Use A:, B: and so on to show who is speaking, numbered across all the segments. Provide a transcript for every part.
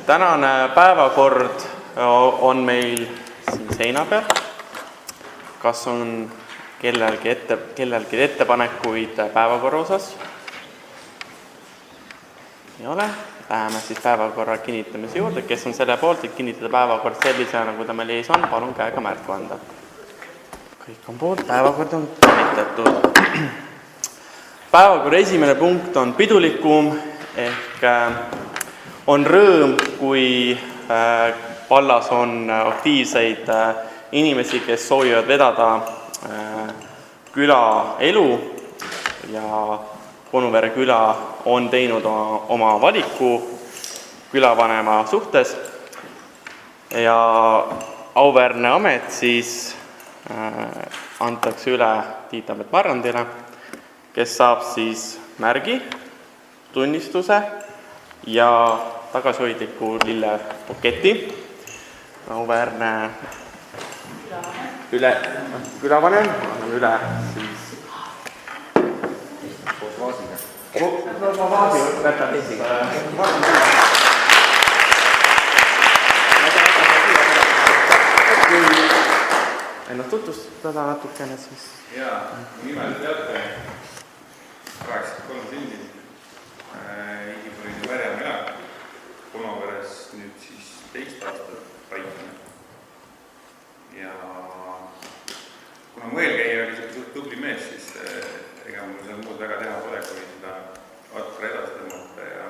A: Tänane päevakord on meil siin seina peal. Kas on kellelgi ettepanekuid päevakorra osas? Ei ole. Läheme siis päevakorra kinnitamise juurde. Kes on selle poolt, et kinnitada päevakord sellisena, nagu ta meil ees on, palun käega märku anda. Kõik on poolt, päevakord on kinnitatud. Päevakorra esimene punkt on pidulikum ehk on rõõm, kui vallas on aktiivseid inimesi, kes soovivad vedada küla elu ja Konuvere küla on teinud oma valiku külavanema suhtes ja auväärne amet siis antakse üle Tiit Tambet Marrandile, kes saab siis märgi, tunnistuse ja tagasihoidliku lillepaketi. Auväärne külavanem anname üle siis ma vaasi võtan ennast tutvustada natukene siis.
B: Jaa, nimel teate 83 sündin, Igipõline Märja mina, Konoveres nüüd siis 2 aastat paikne. Ja kuna mu eelkäija oli suht tubli mees, siis ega mul seal muud väga teha pole, kui seda Atkra edasi tõmmata ja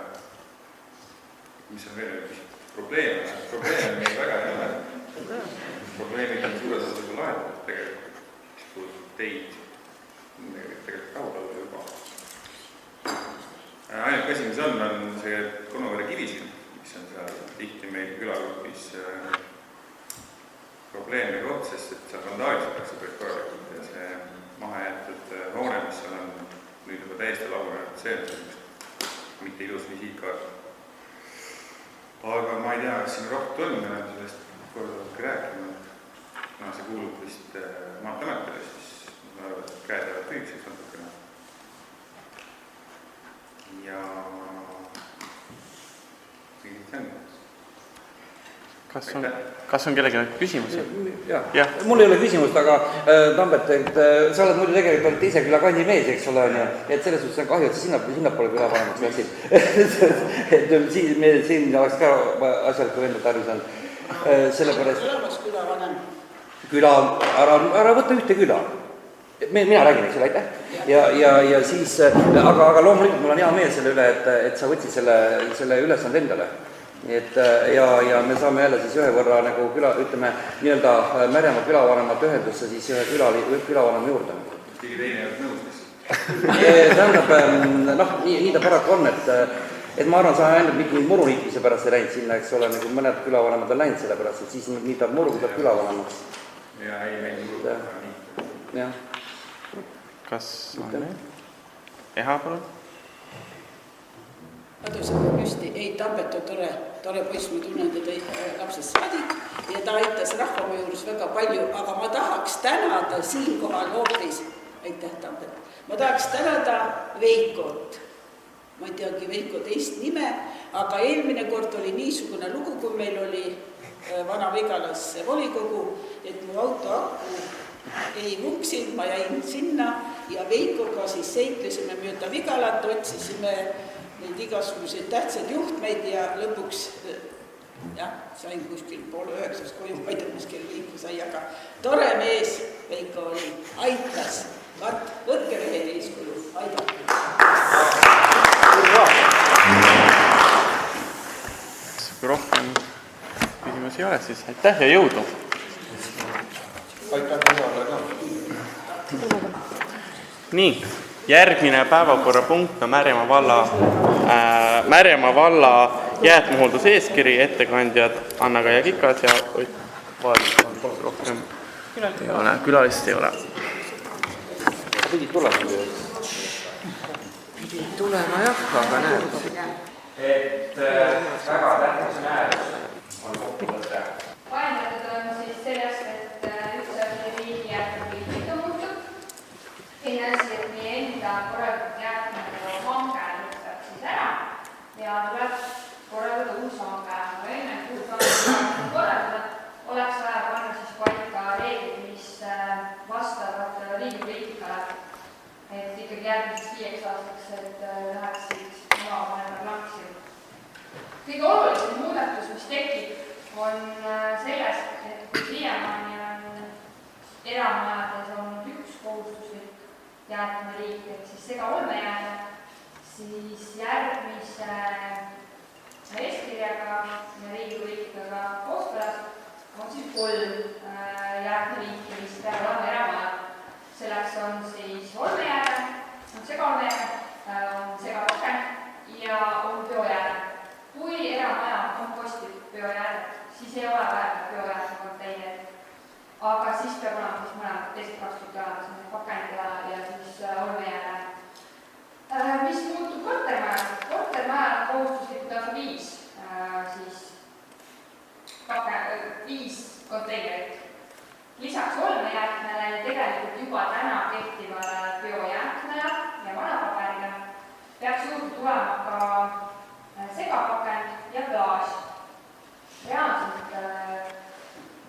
B: mis on veel üks probleem. Probleem meil väga ei ole. Probleemid on suures osas juba lahendatud tegelikult, mis puudutab teid tegelikult kaugel juba. Ainuke asi, mis on see Konuvere kivisin, mis on seal tihti meil külagrupis probleemne koht, sest et seal vandaalisetakse kõik korralikult ja see mahajäetud hoone, mis seal on nüüd juba täiesti lagunenud, see on mitte ilus visiitkaart. Aga ma ei tea, kas siin rohtu on, me oleme sellest kordavalt rääkinud. Kuna see kuulub vist maanteametele, siis ma arvan, et käed jäävad tühikseks natukene. Ja mingit on.
A: Kas on kellegi küsimusi?
C: Jah. Mul ei ole küsimust, aga Tambet, sa oled muidu tegelikult ise küla kandimees, eks ole, et selles suhtes on kahju, et sa sinna pole küla vanemaks läksid. Et meil siin oleks ka asjaliku venda tarvis on. Sellepärast...
D: Tulemas küla vanem.
C: Küla, ära võtta ühte küla. Mina räägin, eks ole, aitäh. Ja siis, aga loomulikult mul on hea meel selle üle, et sa võtsid selle ülesande endale. Ja me saame jälle siis ühe võrra nagu ütleme, nii-öelda Märjamaa külavanemat ühendusse siis ühe külavanem juurde.
B: Tigi teine ei olnud nõus.
C: Tähendab, nii ta paraku on, et ma arvan, sa ainult mingi muruniitmise pärast ei läinud sinna, eks ole, nagu mõned külavanemad on läinud selle pärast, et siis niitab muru, kui saab külavanemaks.
B: Ja ei läinud muru.
C: Jah.
A: Kas on need? Eha, palun?
D: Adusega püsti, ei Tambet on tore poiss, ma tunnen teda lapsest saadik ja ta aitas rahvamaa juures väga palju, aga ma tahaks tänada siinkohal hoopis, aitäh Tambet, ma tahaks tänada Veikot. Ma ei teagi Veiko teist nime, aga eelmine kord oli niisugune lugu, kui meil oli Vana-Vigalas volikogu, et mu auto aku ei vuksinud, ma jäin sinna ja Veikoga siis seiklesime mööda Vigalat, otsisime neid igasuguseid tähtsad juhtmeid ja lõpuks sain kuskil 8:30 koju, ma ei tea, mis kell Veiko sai, aga tore mees Veiko oli, aitas. Võtke veel eeskuju, aidake.
A: Kui rohkem küsimusi ei ole, siis aitäh ja jõudu!
B: Aitäh osale ka!
A: Nii, järgmine päevakorrapunkt on Märjamaa valla jäätmehoolduse eeskiri, ettekandjad Anna-Kaia Kikas ja rohkem külalist ei ole.
C: Pidid tulema?
E: Pidid tulema jah, aga näed.
A: Et väga tähtis määrus on kokkuvõte.
F: Vahendatud on siis sellest, et üldse riigi jäätmepilt mitu muutub. Teine asi, et meie enda korraldatud jäätmete hange lõpetab siis ära ja tuleb korraldada uus hange. kõige olulisem muudatus, mis tekib, on selles, et kui siiamaani on eramajades olnud üks kohustuslik jäätmeliik, ehk siis segaolmejääde, siis järgmise eeskirjaga ja Riigikogu liikmega kooskõlas on siis 3 jäätmeliiki, mis peavad olema eramajad. Selleks on siis olmejääde, on segaolmejääde, on segapakend ja on biojääde. Kui eramaja kompostib biojäädet, siis ei ole vaja biojääde konteinerit. Aga siis peab olema siis mõlemad teised 2 tükki olemas, pakend ja siis olmejääde. Mis muutub kortermajal? Kortermajal on kohustuslikud lausa 5 konteinerit. Lisaks olmejäätmele tegelikult juba täna kehtivale biojäätmele ja vanapaberile peaks juurde tulema ka segapakend ja klaas. Reaalselt,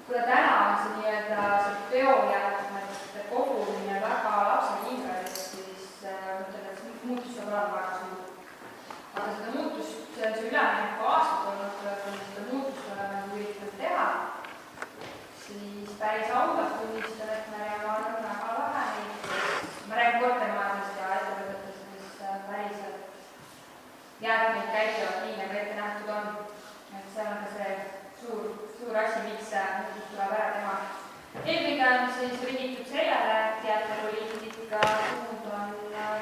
F: kuna täna on see nii-öelda biojäätmete kogumine väga lapsekingades, siis mõtlen, et muutus saab olema väga suur. Aga seda muutust, see on see ülemineku aastad olnud, kui seda muutust oleme üritanud teha, siis päris auvalt tunnistan, et me on väga vähe neid, ma räägin kortermajadest ja ettevõtetest, mis päriselt jäätmeid käitlevad nii, nagu ette nähtud on. Et see on ka see suur asi, miks see muutus tuleb ära teha. Eelkõige on siis riigitud sellele, et jäätmepoliitika suund on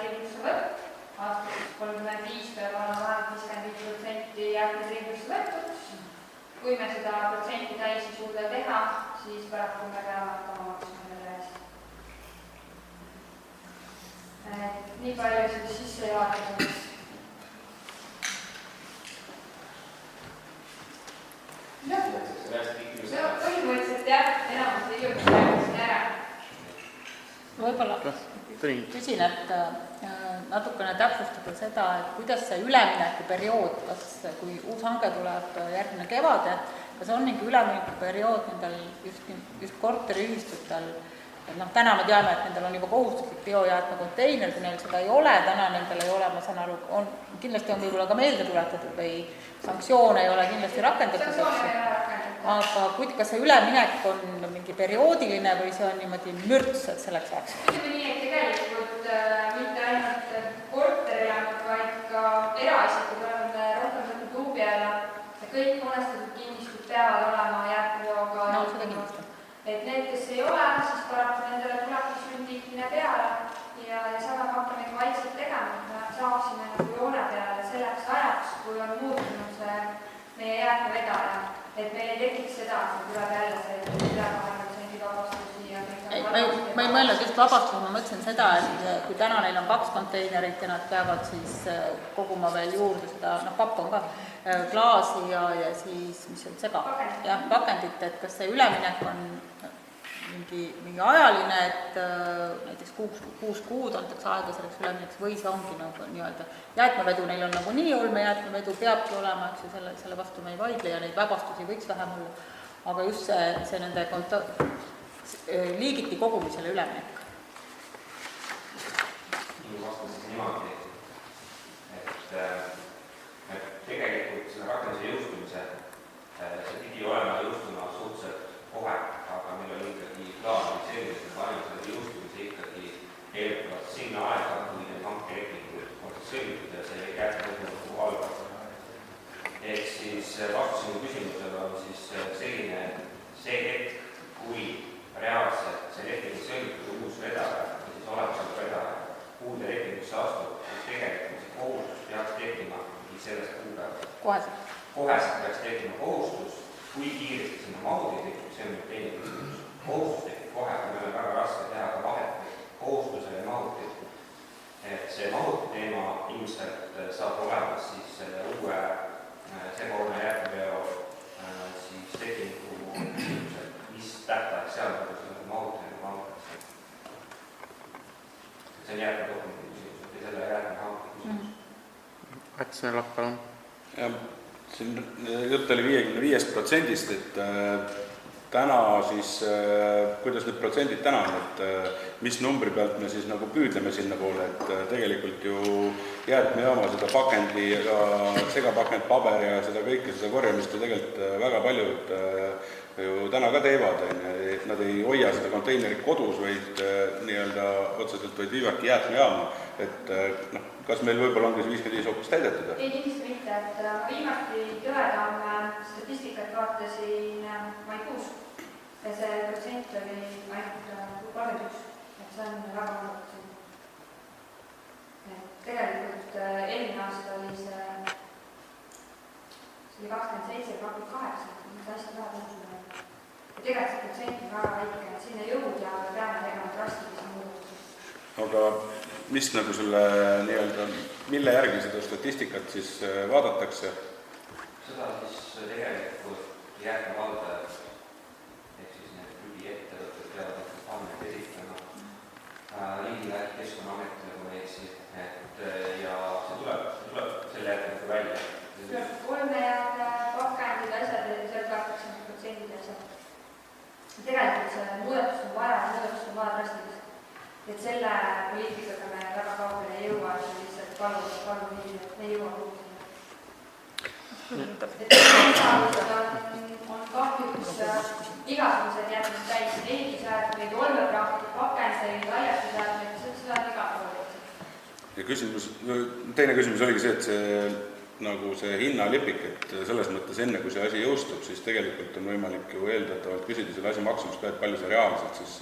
F: ringlusse võtt. Aastast 35 peab olema vähemalt 55% jäätmeid ringlusse võetud. Kui me seda protsenti täis ei suuda teha, siis paraku me peame hakkama maksma selle eest. Nii palju siis sissejuhatuseks. Põhimõtteliselt jah, enamus ilusti rääkisin ära.
G: Võib-olla küsin, et natukene täpsustada seda, et kuidas see üleminekuperiood, kas kui uus hange tuleb järgmine kevade, kas on mingi üleminekuperiood nendel just korteriühistutel, et täna me teame, et nendel on juba kohustuslik biojäätmekonteiner, kui neil seda ei ole, täna nendel ei ole, ma saan aru, kindlasti on võib-olla ka meelde tuletatud või sanktsioone ei ole kindlasti rakendatud, aga kas see üleminek on mingi perioodiline või see on niimoodi mürts, et selleks ajaks?
F: Ütleme nii, et tegelikult mitte ainult korterelamud, vaid ka eraisikud on rohkem võtnud luubi alla ja kõik mõnestatud kinnistud peavad olema jäätmeveoga.
G: No, seda kindlasti.
F: Et need, kes ei ole, siis paraku nendele tulebki sundliikmine peale ja seda me hakkame vaikselt tegema, et me saaksime nagu joone peale selleks ajaks, kui on muutunud see meie jäätmevedaja. Et meil ei tekiks seda, et tuleb jälle see üle 20% vabastusi ja kõik.
G: Ma ei mõelnud just vabastus, ma mõtlesin seda, et kui täna neil on 2 konteinerit ja nad peavad siis koguma veel juurde seda, papp on ka, klaasi ja siis, mis on sega, jah, pakendit, et kas see üleminek on mingi ajaline, et näiteks 6 kuud antakse aega selleks ülemineks või see ongi nagu nii-öelda jäätmevedu, neil on nagu nii olmejäätmevedu peabki olema, eks ju, selle vastu me ei vaidle ja neid vabastusi võiks vähem olla, aga just see nende liigiti kogumisele üleminek.
H: Minu vastasin niimoodi, et tegelikult selle rakenduse jõustumise see pidi olema jõustuma suhteliselt kohe, aga meil oli ikkagi plaan selline, et me panime selle jõustumise ikkagi eeldavalt sinna aega, kui need hankelepingud on sõlmitud ja see jäätmevedu algas. Ehk siis vastus sinu küsimusele on siis selline, et see hetk, kui reaalselt see lepingu sõlmitud uus vedaja või siis olemasolev vedaja uude lepingusse astub, siis tegelikult see kohustus peaks tekkima sellest kuupäevast. Koheselt peaks tekkima kohustus, kui kiiresti sinna mahutid tekib, see on nüüd teine küsimus. Kohustus tekib kohe, aga meil on väga raske teha ka vahet kohustusele ja mahutid. Et see mahuti teema ilmselt saab olema siis selle uue segaolme jäätmeveo siis lepingu küsimusel, mis tähtaeg seal selle mahutile hankatakse. See on jäätmedokumendi küsimus, või selle jäätmehanke küsimus.
A: Ätsine Lakk, palun.
B: Siin jutt oli 55%-st, et
I: täna siis, kuidas need protsendid täna on, et mis numbri pealt me siis nagu püüdleme sinna poole, et tegelikult ju jäätmejaama seda pakendi ja segapakend, paber ja seda kõike, seda korjamist ju tegelikult väga paljud ju täna ka teevad, nad ei hoia seda konteinerit kodus, vaid nii-öelda otseselt vaid viivadki jäätmejaama, et noh, kas meil võib-olla ongi see 55 hoopis täidetud?
F: Ei, kindlasti mitte, et ma viimati Tõetamme statistikat vaatasin maikuus ja see protsent oli ainult 31, et see on väga olnud. Tegelikult eelmine aasta oli see oli 27 ja 28, see hästi vähe tõusnud. Ja tegelikult see protsent on väga väike, et sinna jõuda peame tegema drastilisi muutusi.
I: Aga mis nagu selle nii-öelda, mille järgi seda statistikat siis vaadatakse?
H: Seda siis tegelikult jäätmevaldajad ehk siis need prügiettevõtted peavad need andmed esitama riigile, Keskkonnaametile, kui ma ei eksi, ja see tuleb selle järgi välja.
F: Olmejääde, pakendid, asjad, seal kaotakse need protsendid asjad. Tegelikult see muudatus on vaja drastilist. Et selle poliitikaga me väga kaugele ei jõua, et lihtsalt palun inimesed, me ei jõua kuhugi. Et on kahjuks igasugused jäätmed täis, ehitusjäätmeid, olmeprahtid, pakendeid, laiastusjäätmeid, seda on iga pool.
I: Ja teine küsimus oligi see, et see nagu see hinnalipik, et selles mõttes enne, kui see asi jõustub, siis tegelikult on võimalik ju eeldatavalt küsida selle asi maksumust ka, et palju see reaalselt siis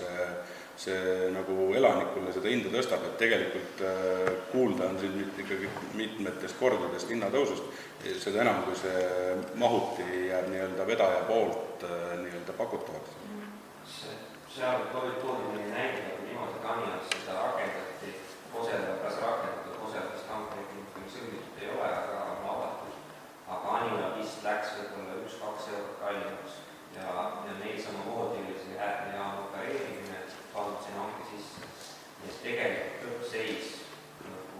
I: see nagu elanikule seda hinda tõstab, et tegelikult kuulda on siin ikkagi mitmetest kordadest hinnatõusust, seda enam, kui see mahuti jääb nii-öelda vedaja poolt nii-öelda pakutavaks.
H: Seal toodi mõni näide, kui niimoodi Kanias seda rakendati, kas rakendatud Koselas tankreid sõlmitud ei ole, aga on avatud. Aga Anila vist läks võib-olla 1-2 eurot kallimaks ja neil samamoodi oli see jäätmejaama opereerimine pandud sinna hanke sisse. Ja tegelikult lõppseis nagu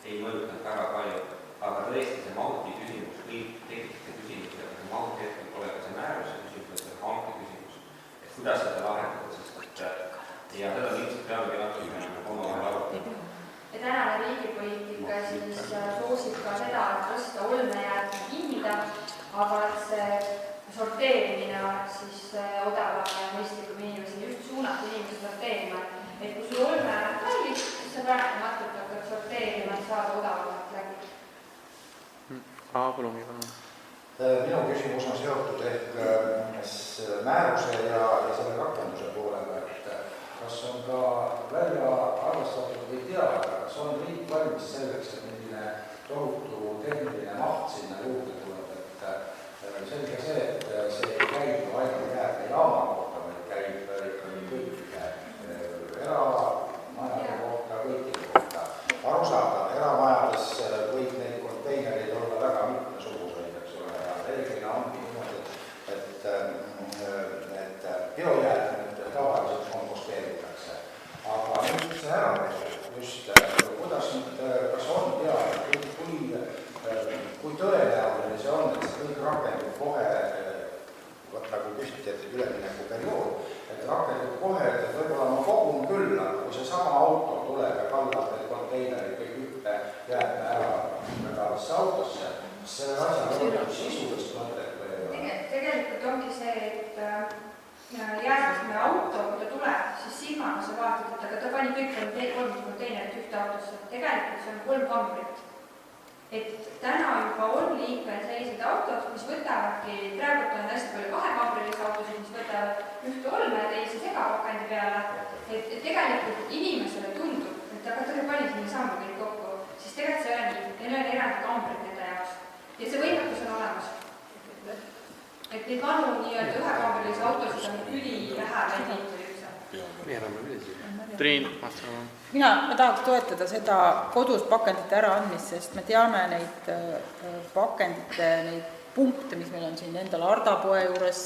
H: ei mõjutanud väga palju, aga tõesti see mahuti küsimus, kõik tekitate küsimus, et see mahuti hetkel pole ka see määruse küsimus, et see hanke küsimus, et kuidas seda lahendada, sest ja seda lihtsalt peamegi natuke omavahel arutama.
F: Ja tänane riigipoliitika siis soosib ka seda, et tõsta olmejäätme hinda, aga et see sorteerimine oleks siis odavam ja mõistlikum inimesi, just suunata inimesi sorteerima. Et kui sul olme on kallis, siis sa paratamatult hakkad sorteerima, et saada odavamalt läbi.
A: Palungi, palun.
J: Minu küsimus on seotud ehk määruse ja selle rakenduse poolele, et kas on ka välja arvestatud või teada, kas on riik valmis selleks, et milline tohutu tehniline maht sinna juurde tuleb, et selge see, et see ei käib ainult jäätmejaama kohta, vaid käib ikkagi kõik eramajade kohta, kõikide kohta. Arusaadav, eramajades võib neid konteinereid olla väga mitmesuguseid, eks ole, ja reeglina ongi niimoodi, et biojäätmed tavaliselt komposteeritakse. Aga nüüd see ärapesu, just kuidas nüüd, kas on teada, kui tõenäoline see on, et see kõik rakendub kohe, nagu küsiti, et ülemineku periood, et rakendub kohe, et võib-olla ma kogun küll, kui see sama auto tuleb ja kaldab need konteinerid kõik ühte jäätme ära vedavasse autosse, see asja on sisulist mõtet või ei ole?
F: Tegelikult ongi see, et jäätme auto, kui ta tuleb, siis silmaga sa vaatad, aga ta pani kõik kolm konteinerit ühte autosse. Tegelikult see on 3 kambrit. Et täna juba on liikvel sellised autod, mis võtavadki, praegu on hästi palju 2-kambrilisi autosid, mis võtavad ühte olme ja teise segapakendi peale. Et tegelikult inimesele tundub, et aga ta pani sinna saama kõik kokku, siis tegelikult see on nii, ja need eraldi kambrid nende jaoks. Ja see võimekus on olemas. Et neid vanu nii-öelda 1-kambrilisi autosid on üli vähe vennitud üldse.
A: Triin,
G: ma tahaks toetada seda kodus pakendite äraandmist, sest me teame neid pakendite, neid punkte, mis meil on siin endal Ardapoe juures,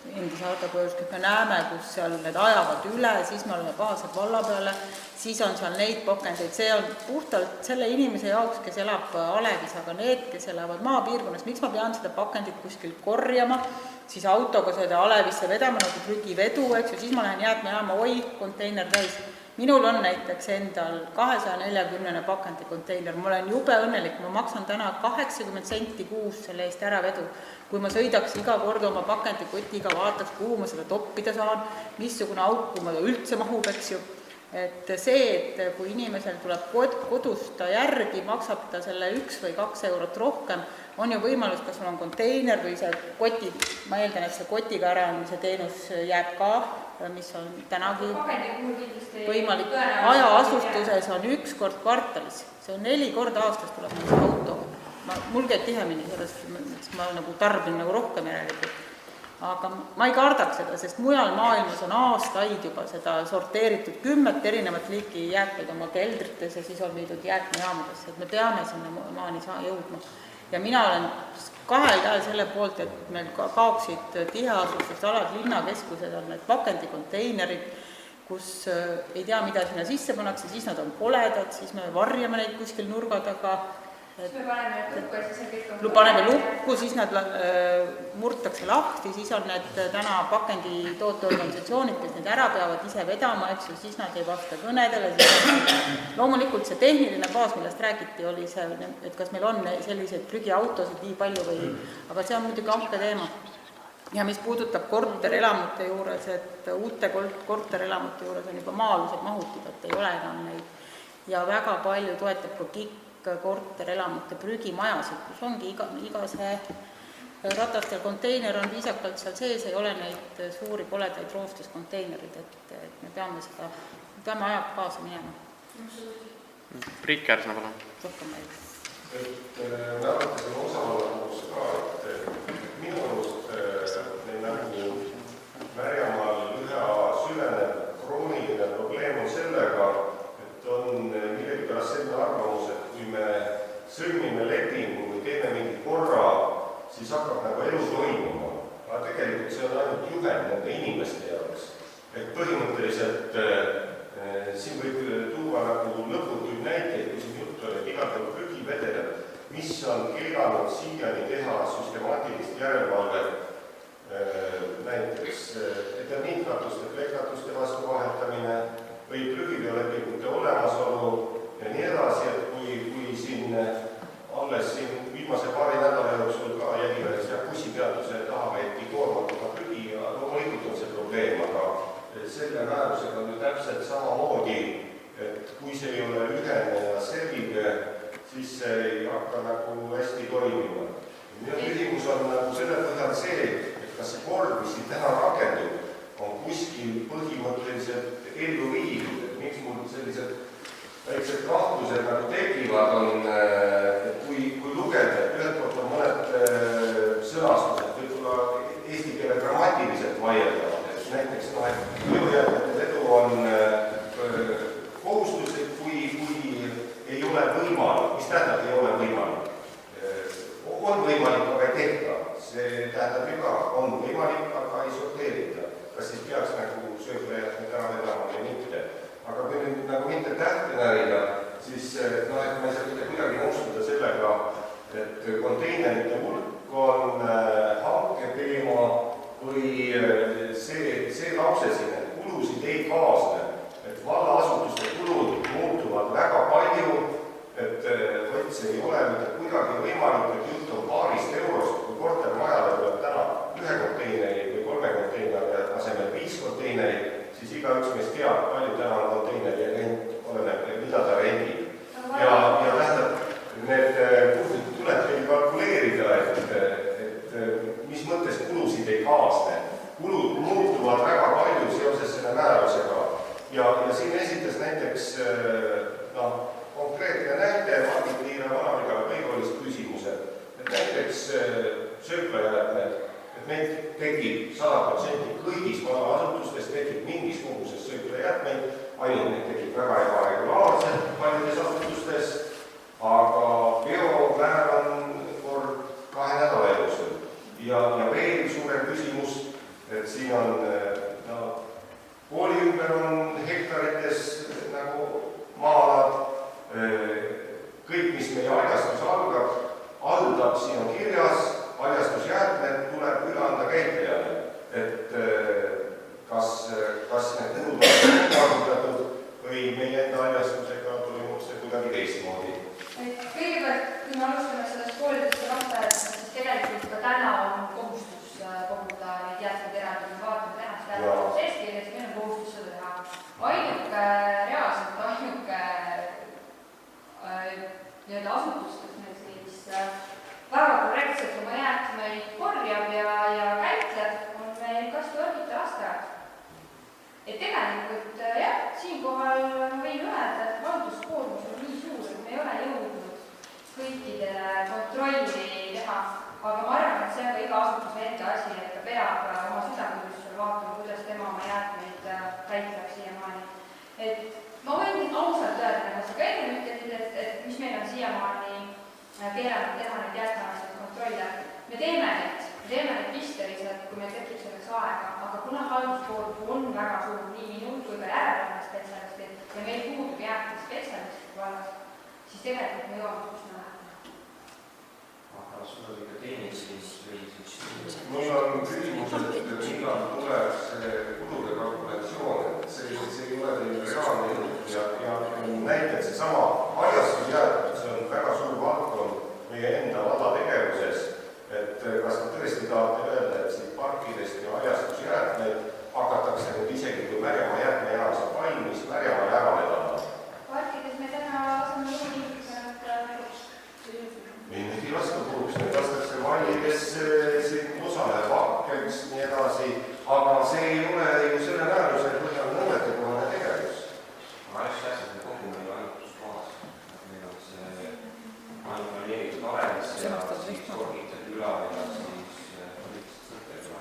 G: endise Ardapoe juures, kus me näeme, kus seal need ajavad üle, siis me oleme pahased valla peale, siis on seal neid pakendeid, see on puhtalt selle inimese jaoks, kes elab Alevis, aga need, kes elavad maapiirkonnas, miks ma pean seda pakendit kuskil korjama, siis autoga seda Alevisse vedama nagu prügivedu, eks ju, siis ma lähen jäätmejaama, oi, konteiner täis. Minul on näiteks endal 240 pakendikonteiner, ma olen jube õnnelik, ma maksan täna 80 senti kuus selle eest ära vedu. Kui ma sõidaks iga kord oma pakendikotiga, vaataks, kuhu ma seda toppida saan, missugune auk, kui ma üldse mahub, eks ju. Et see, et kui inimesel tuleb kodust ta järgi, maksab ta selle 1 või 2 eurot rohkem, on ju võimalus, kas sul on konteiner või see koti, ma eeldan, et see kotiga äraandmise teenus jääb ka, mis on tänagi võimalik. Hajaasustuses on 1 kord kvartalis, see on 4 korda aastas tuleb see auto. Mul käib tihemini, sellest ma nagu tarbin nagu rohkem järelikult. Aga ma ei kardaks seda, sest mujal maailmas on aastaid juba seda sorteeritud 10 erinevat liiki jäätmeid oma keldrites ja siis on viidud jäätmejaamadesse, et me peame sinna maani jõudma. Ja mina olen 2 käel selle poolt, et meil kaoksid tiheasustust alad, linnakeskused on need pakendikonteinerid, kus ei tea, mida sinna sisse pannakse, siis nad on koledad, siis me varjame neid kuskil nurga taga.
F: Siis me paneme need lukku ja siis on kõik
G: paneme lukku, siis nad murtakse lahti, siis on need täna pakenditooteorganisatsioonid, kes need ära peavad ise vedama, eks ju, siis nad ei vasta kõnedele. Loomulikult see tehniline baas, millest räägiti, oli see, et kas meil on selliseid prügiautosid nii palju või, aga see on muidugi ahke teema. Ja mis puudutab korterelamute juures, et uute korterelamute juures on juba maa-alused mahutid, et ei ole enam neid. Ja väga palju toetab ka KIK korterelamute prügimajasid, kus ongi iga see ratastel konteiner on viisakalt seal sees, ei ole neid suuri koledaid roostuskonteinerid, et me peame ajaga kaasa minema.
A: Priit Kärsna, palun.
G: Rohkem meil.
K: Et me arvatasime osavallavus ka, et minu arust nagu Märjamaal üha süvenev krooniline probleem on sellega, et on millegipärast selline arvamus, et kui me sõlmime lepingu või teeme mingi korra, siis hakkab nagu elu toimuma. Aga tegelikult see on ainult juhend nende inimeste jaoks. Et põhimõtteliselt siin võib tuua nagu lõputuid näiteid, kui siin juttu on, et igal pool prügi vedeleb, mis on keelanud siiani teha süstemaatilist järelevalvet. Näiteks etamiitkatuste, plekatuste vastu vahetamine või prügiviolepingute olemasolu ja nii edasi, et kui siin alles siin viimase paari nädala jooksul ka Jägiveres ja bussipeatuse taha veeti koormatuna prügi ja loomulikult on see probleem, aga selle määrusega on ju täpselt samamoodi, et kui see ei ole ühene ja selge, siis see ei hakka nagu hästi toimima. Minu küsimus on nagu selle põhjal see, et kas see kord, mis siin täna rakendub, on kuskil põhimõtteliselt ellu viidud, et miks mul sellised väiksed kahtlused nagu tekivad on, et kui lugeda, et ühelt poolt on mõned sõnastused, võib-olla eesti keele grammatiliselt vaieldavad, et näiteks biojäätmete vedu on kohustuslik, kui ei ole võimalik, mis tähendab ei ole võimalik. On võimalik, aga ei tehta. See tähendab juba, on võimalik, aga ei sorteerita. Kas siis peaks nagu sööklejäätmed ära vedama või mitte. Aga kui nüüd nagu mitte tähte närida, siis et ma ei saa kuidagi nõustuda sellega, et konteinerite hulk on hanke teema või see lause siin, et kulusid ei kaasne, et vallaasutuste kulud muutuvad väga palju, et võtse ei ole mitte kuidagi võimalik, et jutt on paarist eurost, kui kortermajale tuleb täna 1 konteineri või 3 konteineri asemel 5 konteinerit, siis igaüks meist teab, palju täna on konteineri rent, oleneb, mida ta rendib. Ja tähendab, need kulud tuleb meil kalkuleerida, et mis mõttes kulusid ei kaasne. Kulud muutuvad väga palju seoses selle määrusega. Ja siin esitas näiteks konkreetne näite Margit Liire Vana-Vigala kõigeolist küsimused. Et näiteks sööklajäätmed, et meil tekib 100% kõigis vanaasutustes tekib mingisugusest sööklajäätmeid, ainult neid tekib väga ebaregulaarselt paljudes asutustes, aga biomäär on kord 2 nädala jooksul. Ja veel suurem küsimus, et siin on kooli ümber on hektarites nagu maa-alad, kõik, mis meie haljastus aldab, siin on kirjas, haljastusjäätmed tuleb üle anda käitlejale.
F: ja käitleb, on meil Kasti-Orgita lasteaed. Et tegelikult jah, siinkohal ma võin öelda, et halduskoormus on nii suur, et me ei ole jõudnud kõikidele kontrolli teha, aga ma arvan, et see on ka iga asutuse enda asi, et ta peab oma südametunnistusele vaatama, kuidas tema oma jäätmeid käitleb siiamaani. Et ma võin ausalt öelda, nagu sa ka enne ütlesid, et mis meil on siiamaani keelanud teha neid jäätmealaseid kontrolle. Me teeme need pisteliselt, kui meil tekib selleks aega, aga kuna halduskoormus on väga suur nii minul kui ka järelevalvespetsialistil ja meil puudub jäätmespetsialistiku vallas, siis tegelikult me jõuame üsna lähedale.
H: Aga sul oli ka teine küsimus või
K: mul on küsimus, et millal tuleb see kulude kalkulatsioon, et see ei ole teil reaalne jutt ja näiteks seesama haljastusjäätmed, see on väga suur valdkond meie enda valla tegevuses, et kas te tõesti tahate öelda, et siit parkidest ja haljastusjäätmeid hakatakse nüüd isegi, kui Märjamaa jäätmejaam saab valmis, Märjamaa jäämale taha?
F: Parkides me täna laseme luuliivitused
K: Nüüd ei lasta puhuks, nüüd lastakse vallidesse, siin osale pakkeks, nii edasi, aga see ei ole ju selle määruse põhjal nõuetekohane tegevus.
H: haljastusjäätmete kogumine ei ole ainult kohas. Meil on see planeeritud arenes ja siis Orgita küla ja siis Sõrte küla.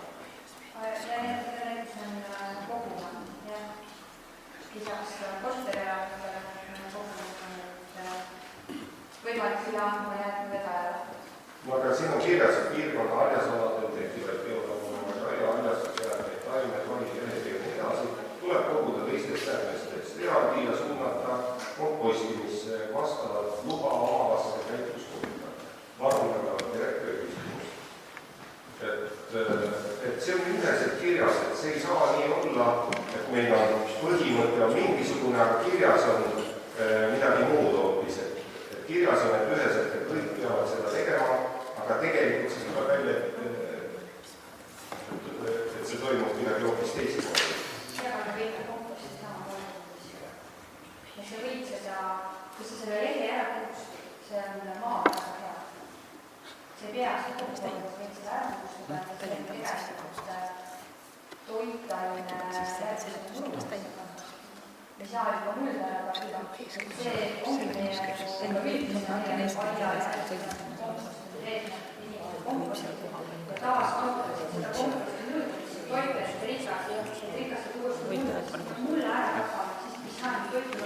F: ja need on koguma, jah. Lisaks korterelamutele koguma, võimalik üle andma jäätme vedajale.
K: No aga siin on kirjas, et piirkonna haljasaladel tekkivaid bioloogia ja haljastusjäätmeid, taimed, vahid, ühed ja nii edasi, tuleb koguda teistest jäätmestest eraldi ja suunata kompostimisse vastavalt luba omavasse käitluskorda. Varundaga direktori küsimus. Et see on üheselt kirjas, et see ei saa nii olla, et meil on põhimõte on mingisugune, aga kirjas on midagi muud hoopis. Kirjas on, et üheselt, et kõik peavad seda tegema, aga tegelikult see tuleb välja, et see toimub midagi hoopis teisimoodi.
F: Ja aga me võime komposti sama toimuda. Ja see võib seda, kui sa selle lehe ära kuustid, see on maa väga hea. See peaks komposti võid seda ära kuustada, et see on tegelikult toitaline järgmised murumist. Me saa juba mulda ära pakida. See ongi meie üldiselt vaja komposti teedme inimese komposti. Ja taas kasutades seda komposti nõudmist, toitlesid rikaste tuues mulle ära tapama, siis mis saan toitlesid.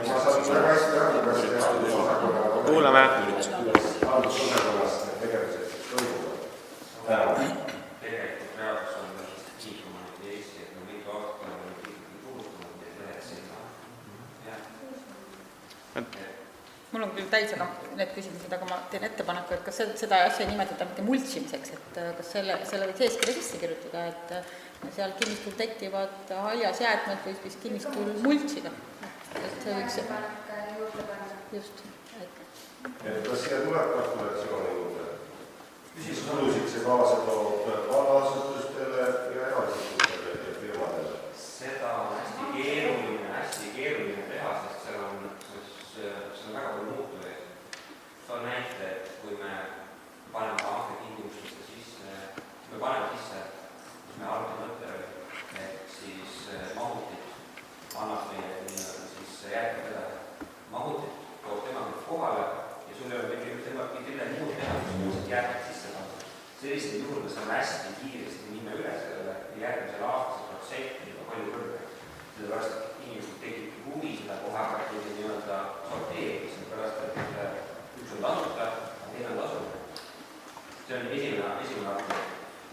K: Ma saan väga hästi aru, kas see osakonnal
A: Kuulame.
K: haldusosakonnast tegevused toimuvad. Tänan.
H: Tegelikult reaalsus on liikuma Eesti, et me mitu aastat oleme ikkagi tuustanud neid lehed sinna.
G: Mul on küll täis need küsimused, aga ma teen ettepaneku, et kas seda asja ei nimetada mitte multsimiseks, et kas selle võiks eeskirja sisse kirjutada, et seal kinnistul tekkivad haljasjäätmed võiks vist kinnistul multsida. Et see võiks just.
K: Kas siia tuleb kalkulatsiooni juurde? Siis kulusid see kaasa toob vallaasutustele ja eraasutustele ja firmadele?
H: Seda on hästi keeruline teha, sest seal on väga palju muutujaid. See on näite, et kui me paneme hanke tingimustesse sisse, me paneme sisse, kus me arvame mõte oli, et siis mahutit annab meie siis jäätmevedaja. Mahutit toob tema kohale ja sul ei ole midagi muud teha, kus muused jäätmed sisse panna. Sellisel juhul me saame hästi kiiresti minna üle sellele järgmisel aastasel protsenti juba palju kõrge. Sellepärast, et inimesed tekib huvi seda kohe hakati nii-öelda sorteerima, sellepärast, et üks on tasuta, aga teine on tasuta. See on esimene argument.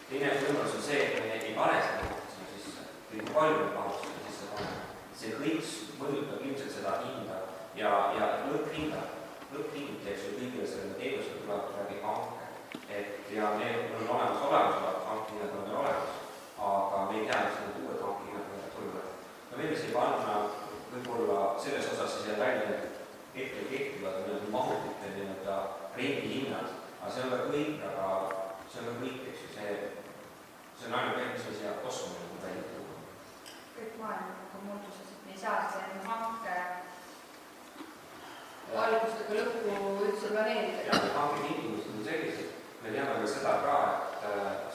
H: Teine võimalus on see, et me ei pane seda mahtusena sisse, või kui palju me mahtusena sisse paneme. See kõik mõjutab ilmselt seda hinda ja lõpphind teeks ju kõigile selle teenusele tuleb läbi hanke. Ja need on olemasolevad hankihinnad on olemas, aga me ei tea, mis need uued hankihinnad võivad tulla. Me võime siia panna võib-olla selles osas siis välja need kehtivad mahutite rendihinnad, aga see on ka kõik, eks ju, see on ainult mis me siia oskame välja tuua.
F: Kõik maailma muutuses, et me ei saa see hanke algustega lõppu üldse planeerida.
H: Ja hanke tingimused on sellised, me teame ka seda ka, et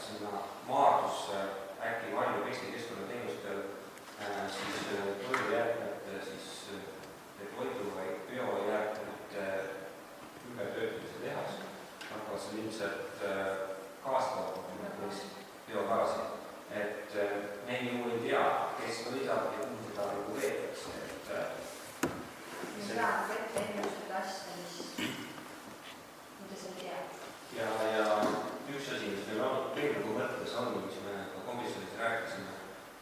H: sinna Maardusse äkki Valju Eesti keskkonnateenustel siis toidujäätmete toidu või biojäätmete ümbertöötamise tehas, aga see ilmselt kaastab biogaasi. Et me ju ei tea, kes võidab ja kuhu seda nagu veetakse.
F: Me saame ette ennustada asja, mida sa ei tea.
H: Ja üks asi, mis meil on eelnõu mõttes on, mis me ka komisjonis rääkisime,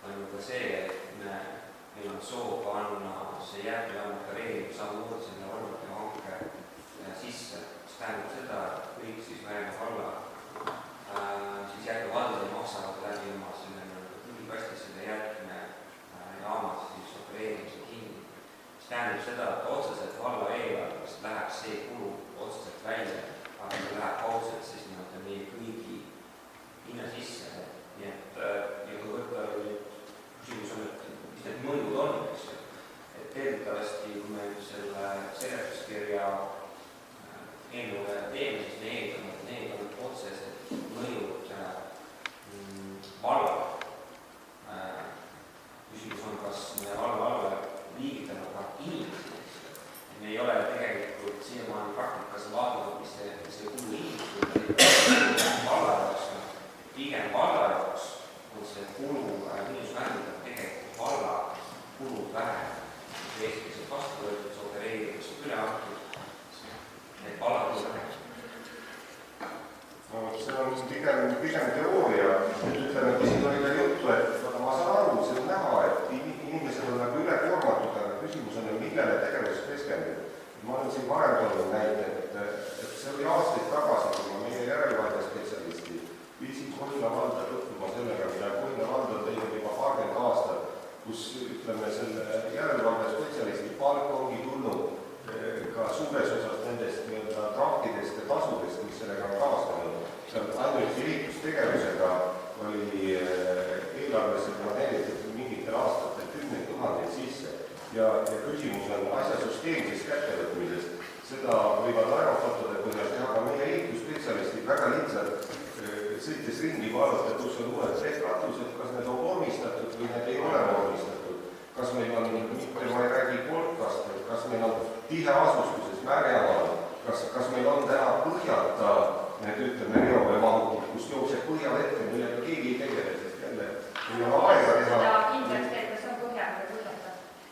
H: on ju ka see, et meil on soov panna see jäätmejaama kareering samamoodi sinna olulise hanke sisse, mis tähendab seda, et kõik siis Mäemaa valla siis jäätmevaldajad maksavad läbi oma selle prügikasti selle jäätmejaama siis opereerimise kinni. Mis tähendab seda, et otseselt valla eelarvest läheb see kulu otseselt välja, aga see läheb kaudselt siis meie kõigi hinna sisse. Nii et ja kui võtta küsimus on, et mis need mõjud on, eks ju. Et teedetavasti, kui me selle seletuskirja eelnõule teeme, siis me eeldame, et need on otsesed mõjud vallale. Küsimus on, kas me valla alla liigitame ka inimesi. Me ei ole tegelikult siiamaani praktikas vaadanud, mis see kulu inimesi valla jaoks. Pigem valla jaoks on see kulu inimesvähendada tegelikult valla kulud vähem. Eestiliselt vastu võetud, see opereeritakse üle antud, et valla kulud vähem.
K: No, see on pigem teooria. Ütleme, kui siin oli ka juttu, et ma saan aru, see on näha, et inimesed on nagu ülekoormatud, aga küsimus on, millele tegevus keskendub. Ma olen siin varem toonud näite, et see oli aastaid tagasi, kui ma meie järelevalvespetsialisti viisin Kohila valda tutvuma sellega, mida Kohila vald on teinud juba 20 aastat, kus ütleme, selle järelevalvespetsialisti palk ongi tulnud ka suures osas nendest trahvidest ja tasudest, mis sellega on kaasnenud. Seal ainuüksi liiklustegevusega oli eelarvesse planeeritud mingitel aastatel 10 000 sisse ja küsimus on asja süsteemsest kättevõtmisest. Seda võivad aerofotode põhjal teha ka meie liiklusspetsialistid väga lihtsalt sõites ringi vaadata, kus on uued katused, kas need on vormistatud või need ei ole vormistatud. Kas meil on, mitte ma ei räägi kolkast, kas meil on tihe asustuses Märjamaal, kas meil on täna põhjata need ütleme reoveemahutid, kus jookseb põhjavette, millega keegi ei tegele, sest jälle meil on aega teha.
F: Seda kindlasti teeb, kas on põhja või põhjata.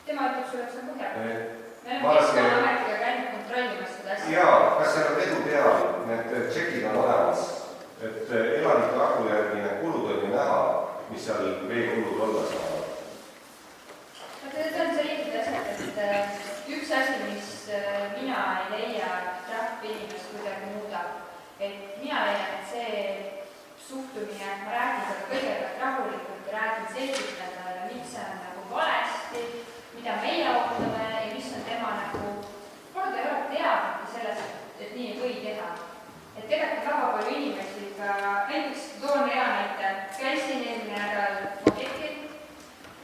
F: Tema ütleb sulle, et see on põhja. Me oleme Keskkonnaametiga käinud kontrollimas seda asja.
K: Jaa, kas seal on edu peal, need tšekid on olemas, et elanike arvu järgi need kulud on ju näha, mis seal veekulud olla saavad.
F: See on sellised asjad, et üks asi, mis mina ei leia trahvi inimest kuidagi muudab. Et mina leian, et see suhtumine, ma räägin seda kõigepealt rahulikult ja räägin selgitada, miks see on nagu valesti, mida meie ootame ja mis on tema nagu, kord ei ole teadnud sellest, et nii ei või teha. Et tegelikult väga palju inimesi ka, näiteks toon hea näite, käisin eelmine nädal objektil,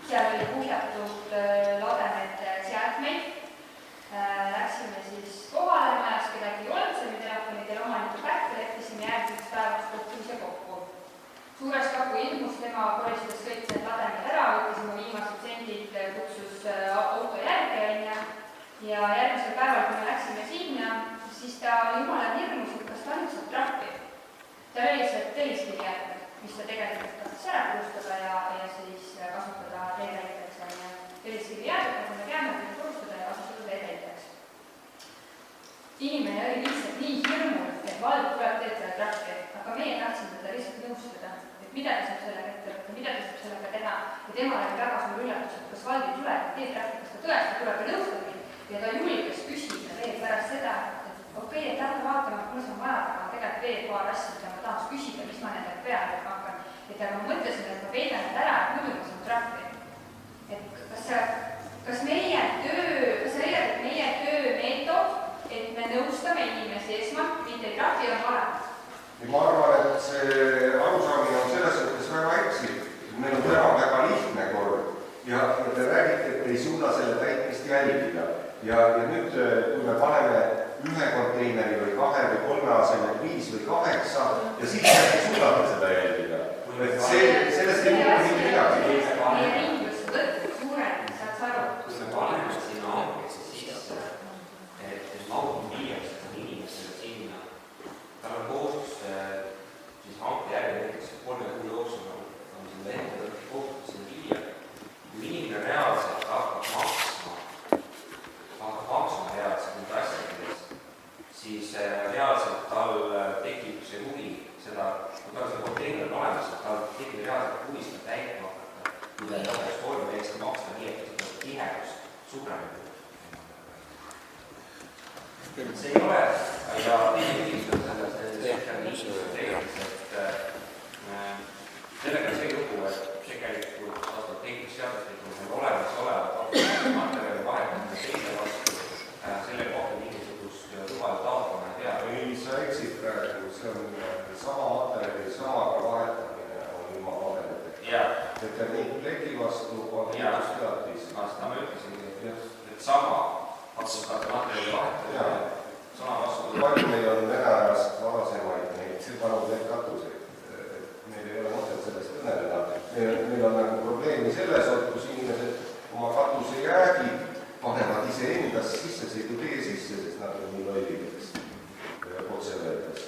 F: seal oli kuhjatud lademete seadmeid, läksime siis kohale, majas kedagi ei olnud, see oli telefonidel omaniku kätte, leppisime järgmiseks päevaks kohtumise kokku. Suures kapu ilmus, tema koristas kõik need lademed ära, võttis oma viimased sendid, kutsus auto järgi ja järgmisel päeval, kui me läksime sinna, siis ta oli jumala hirmus, et kas ta nüüd saab trahvi. Ta oli lihtsalt telliskivi jätnud, mis ta tegelikult tahtis ära purustada ja siis kasutada teetäiteks. Telliskivi jäädud, kui me teame, et purustada ja kasutada teetäiteks. Inimene oli lihtsalt nii hirmul, et vald tuleb teed selle trahvi, aga meie tahtsime teda lihtsalt nõustada, et mida ta saab sellega ette võtta, mida ta saab sellega teha. Ja tema oli väga suur üllatus, et kas vald ei tule, et teed trahvi, kas ta tõesti tuleb ja nõustab. Ja ta julges küsida veel pärast seda, et okei, et lähte vaatama, mul on vaja, aga tegelikult veel paar asja, mida ma tahaks küsida, mis ma nendega peale hakkan. Et aga ma mõtlesin, et ma peidan need ära, et muidu ma saan trahvi. Et kas meie töömeetod, et me nõustame inimesi esmalt, mitte trahvi on olemas?
K: Ma arvan, et see arusaamine on selles mõttes väga ekslik. Meil on täna väga lihtne kord ja te räägite, et ei suuda selle täitmist jälgida. Ja nüüd, kui me paneme ühe konteineri või 2 või 3 asemel 5 või 8 ja siis suudame seda
H: suurem. See ei ole ja küsimused selles sellega see lugu, et tegelikult vastavalt ehitusseadustikul on olemasolevad materjali vahetamine teise vastu, selle kohta mingisugust lubade taotlema ei pea.
K: Ei, sa eksid praegu, see on sama materjali samaga vahetamine on ilma paberitega. Et nii pleki vastu on ehitusteatis.
H: Ma ütlesin, et sama materjali vahetamine sama vastu.
K: Palju meil on veneajast varasemaid neid panuleid katuseid. Meil ei ole mõtet sellest kõneleda. Meil on nagu probleemi selles olnud, kus inimesed oma katusejäägi panevad iseendas sissesõidutee sisse, sest nad on nii lollideks otseveedes.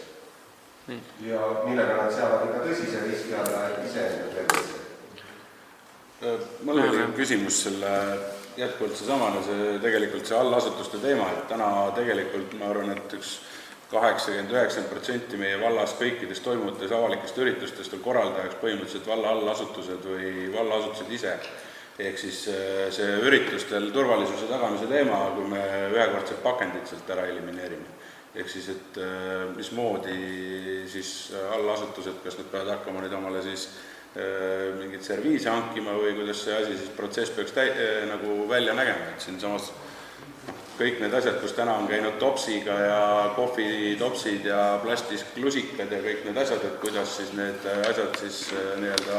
K: Ja millega nad seavad ikka tõsise riski alla, et iseenda tervise.
I: Mul oli küsimus selle jätkuvalt seesamane, tegelikult see allasutuste teema, et täna tegelikult ma arvan, et üks 80-90% meie vallas kõikidest toimuvates avalikest üritustest on korraldajaks põhimõtteliselt valla allasutused või vallaasutused ise. Ehk siis see üritustel turvalisuse tagamise teema, kui me ühekordsed pakendid sealt ära elimineerime. Ehk siis, et mismoodi siis allasutused, kas nad peavad hakkama nüüd omale siis mingit serviise hankima või kuidas see asi siis protsess peaks nagu välja nägema, et siin samas kõik need asjad, kus täna on käinud topsiga ja kohvitopsid ja plastisklusikad ja kõik need asjad, et kuidas siis need asjad siis nii-öelda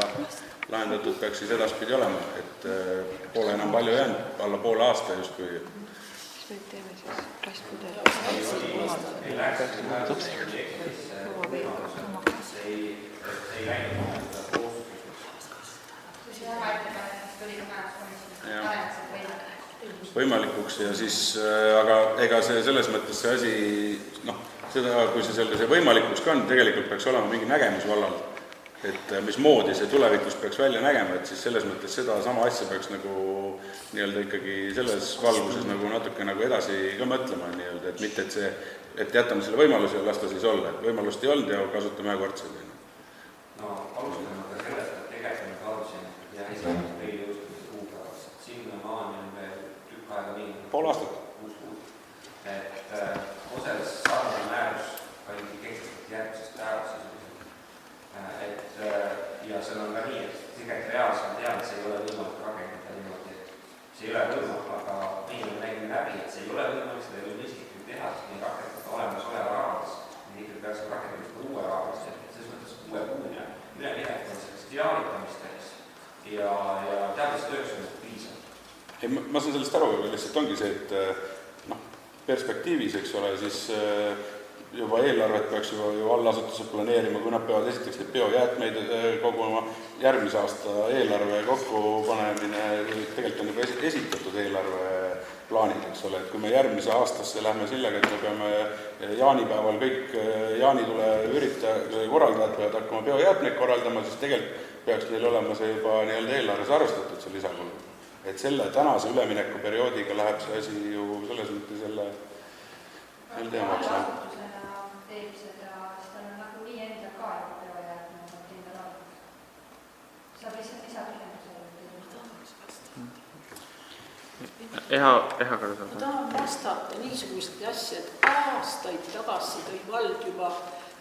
I: lahendatud peaks siis edaspidi olema, et pole enam palju jäänud, alla poole aasta justkui. Võimalikuks ja siis, aga ega see selles mõttes see asi, seda, kui see selline võimalikuks ka on, tegelikult peaks olema mingi nägemus vallal, et mismoodi see tulevikus peaks välja nägema, et siis selles mõttes seda sama asja peaks nagu nii-öelda ikkagi selles valguses nagu natuke nagu edasi ka mõtlema nii-öelda, et mitte, et see, et jätame selle võimaluse ja las ta siis olla, et võimalust ei olnud ja kasutame ühekordseid.
H: No alustame ka sellest, et tegelikult me kaalusin ja esimest meil jõustumise kuupäevast. Sinna maani on veel tükk aega nii.
I: Pool aastat.
H: 6 kuud. Et osas sarnane määrus oli kehtestatud järgmisest päevast sisuliselt. Ja seal on ka nii, et tegelikult reaalselt tean, et see ei ole võimalik rakendada niimoodi, et see ei ole võimalik, aga meie nägime läbi, et see ei ole võimalik, seda ei ole mõistlik teha, sest neid rakendada olemasoleva rahadas. Neid ikkagi peaks rakendada uue rahadas, et selles mõttes uue kuune üleminek on selleks teavitamisteks ja teadmistööks on piisav.
I: Ma saan sellest aru, aga lihtsalt ongi see, et perspektiivis, eks ole, siis juba eelarvet peaks ju allasutused planeerima, kui nad peavad esiteks neid biojäätmeid koguma, järgmise aasta eelarve kokkupanemine, tegelikult on juba esitatud eelarveplaanid, eks ole, et kui me järgmise aastasse lähme sellega, et me peame jaanipäeval kõik jaanitule korraldajad peavad hakkama biojäätmeid korraldama, siis tegelikult peaks neil olema see juba nii-öelda eelarves arvestatud see lisakulu. Et selle tänase üleminekuperioodiga läheb see asi ju selles mõttes selle teemaks.
F: Teeb seda, sest tal on nagu nii enda ka juba biojäätme kindel olnud. Saab lihtsalt lisakühendusele.
D: Ma tahan vastata niisuguste asja, et aastaid tagasi tõi vald juba,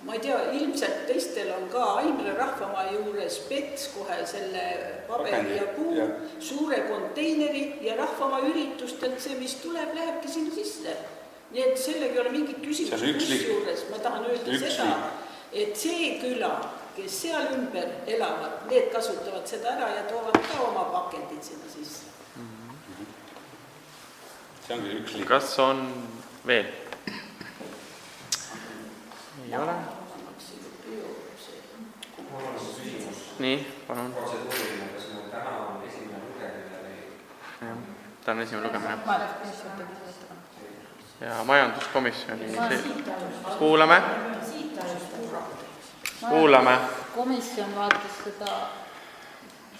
D: ma ei tea, ilmselt teistel on ka Aimre rahvamaa juures Pets kohe selle paberi ja puu, suure konteineri ja rahvamaa üritustelt see, mis tuleb, lähebki sinna sisse. Nii et sellega ei ole mingit küsimust, mis juures ma tahan öelda seda, et see küla, kes seal ümber elavad, need kasutavad seda ära ja toovad ka oma pakendid sinna sisse.
I: See ongi üks liik.
A: Kas on veel? Ei ole? Nii, palun.
H: Protseduuriline, kas meil täna on esimene lugemine või?
A: Ta on esimene lugemine. Ja majanduskomisjoni kuulame.
G: Komisjon vaatas seda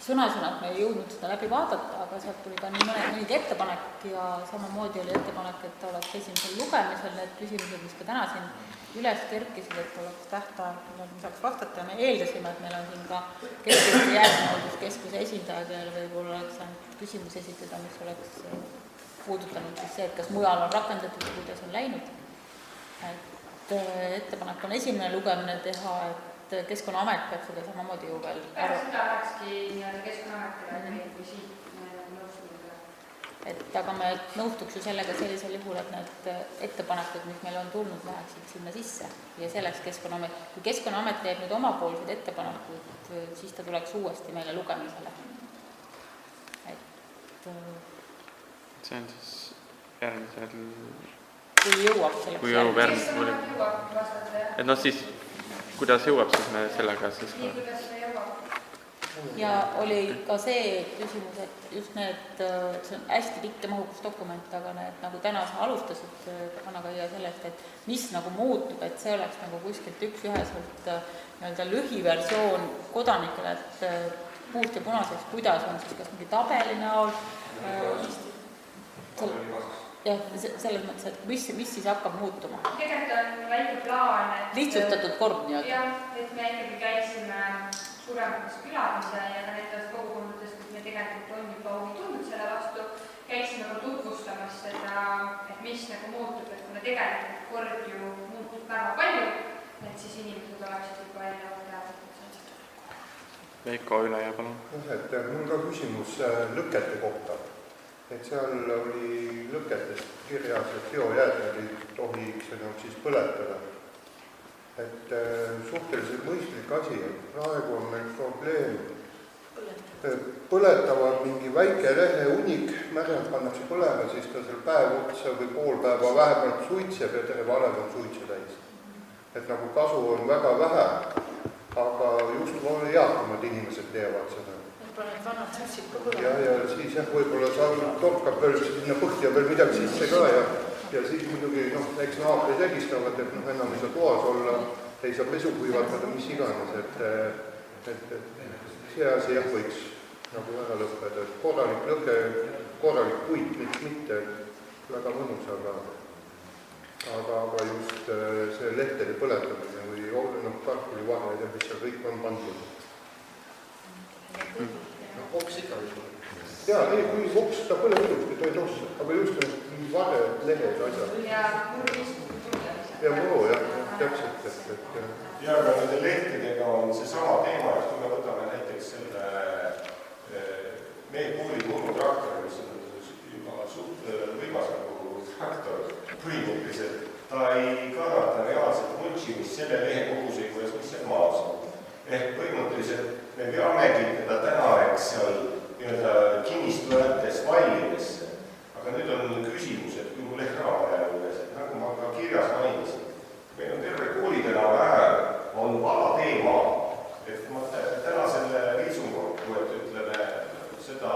G: sõna-sõnalt, me ei jõudnud seda läbi vaadata, aga sealt tuli ka nii mõnigi ettepanek ja samamoodi oli ettepanek, et oleks esimesel lugemisel need küsimused, mis ka täna siin üles kerkisid, et oleks tähtaeg, mis saaks vastata ja me eeldasime, et meil on siin ka jäätmehoolduskeskuse esindajad ja võib-olla oleks ainult küsimusi esitada, mis oleks puudutanud siis see, et kas mujal on rakendatud ja kuidas on läinud. Et ettepanek on esimene lugemine teha, et Keskkonnaamet peab seda samamoodi ju veel
F: pärast seda lähekski nii-öelda Keskkonnaametile kui siit nõustumine.
G: Et aga me nõustuks ju sellega sellisel juhul, et need ettepanekud, mis meil on tulnud, läheksid sinna sisse ja selleks Keskkonnaamet, kui Keskkonnaamet teeb nüüd omapoolsed ettepanekud, siis ta tuleks uuesti meile lugemisele. Et
A: see on siis järgmisel...
G: Kui jõuab selleks
A: kui jõuab järgmisel... Et noh, siis kuidas jõuab, siis me sellega siis...
F: Nii, kuidas see jõuab?
G: Ja oli ka see küsimus, et just need, see on hästi pikk ja mahukas dokument, aga need nagu täna sa alustasid, Anna-Kaia, sellest, et mis nagu muutub, et see oleks nagu kuskilt üks-üheselt nii-öelda lühiversioon kodanikele, et puust ja punaseks, kuidas on siis kas mingi tabeli näol, jah, selles mõttes, et mis siis hakkab muutuma?
F: Tegelikult on väike plaan, et...
G: Lihtsustatud kord nii-öelda.
F: Jah, et me ikkagi käisime suuremates külades ja ka nendest kogukondadest, kus me tegelikult on juba huvi tundnud selle vastu, käisime ka tutvustamas seda, et mis nagu muutub, et kuna tegelikult kord ju muutub väga palju, et siis inimesed oleksid juba eelnevalt teadlikud.
A: Veiko Üleja, palun.
L: Et mul ka küsimus lõkete kohta. Et seal oli lõketest kirjas, et biojäätmed ei tohiks enam siis põletada. Et suhteliselt mõistlik asi, et praegu on meil probleem. Põletavad mingi väike lehehunnik, märjad pannakse põlema, siis ta seal päev otsa või pool päeva vähemalt suitseb ja terve alev on suitsu täis. Et nagu kasu on väga vähe, aga just eakamad inimesed teevad seda. Ja siis jah, võib-olla torkab veel sinna põhja veel midagi sisse ka ja siis muidugi, eks naabrid jägistavad, et enam ei saa toas olla, ei saa pesu kuivatada, mis iganes, et see asi jah võiks nagu ära lõppeda, et korralik lõke, korralik puit, mitte väga mõnus, aga just see lehtede põletamine või kartulivahe ja mis seal kõik on pandud.
J: Voks ikka või?
L: Jaa, ei, kui voks, ta põle ilusti, ta ei tossa, aga just need vared, lehed, asjad.
F: Ja muru,
L: ja muru, jah, täpselt, et...
K: Ja aga nende lehtedega on see sama teema, et kui me võtame näiteks selle meie kooli murutraktori, mis on juba suht võimas nagu traktor, põhimõtteliselt, ta ei kannata reaalselt mulčimist selle lehe koguse juures, mis seal maas on. Ehk põhimõtteliselt me peamegi teda täna, eks seal kinnistujates vallidesse. Aga nüüd on küsimus, et kui mul ehkraamaja juures, et nagu ma ka kirjas mainisin, meil on terve koolidena väär, on vaba teemaa. Et ma täna selle riisun kokku, et ütleme seda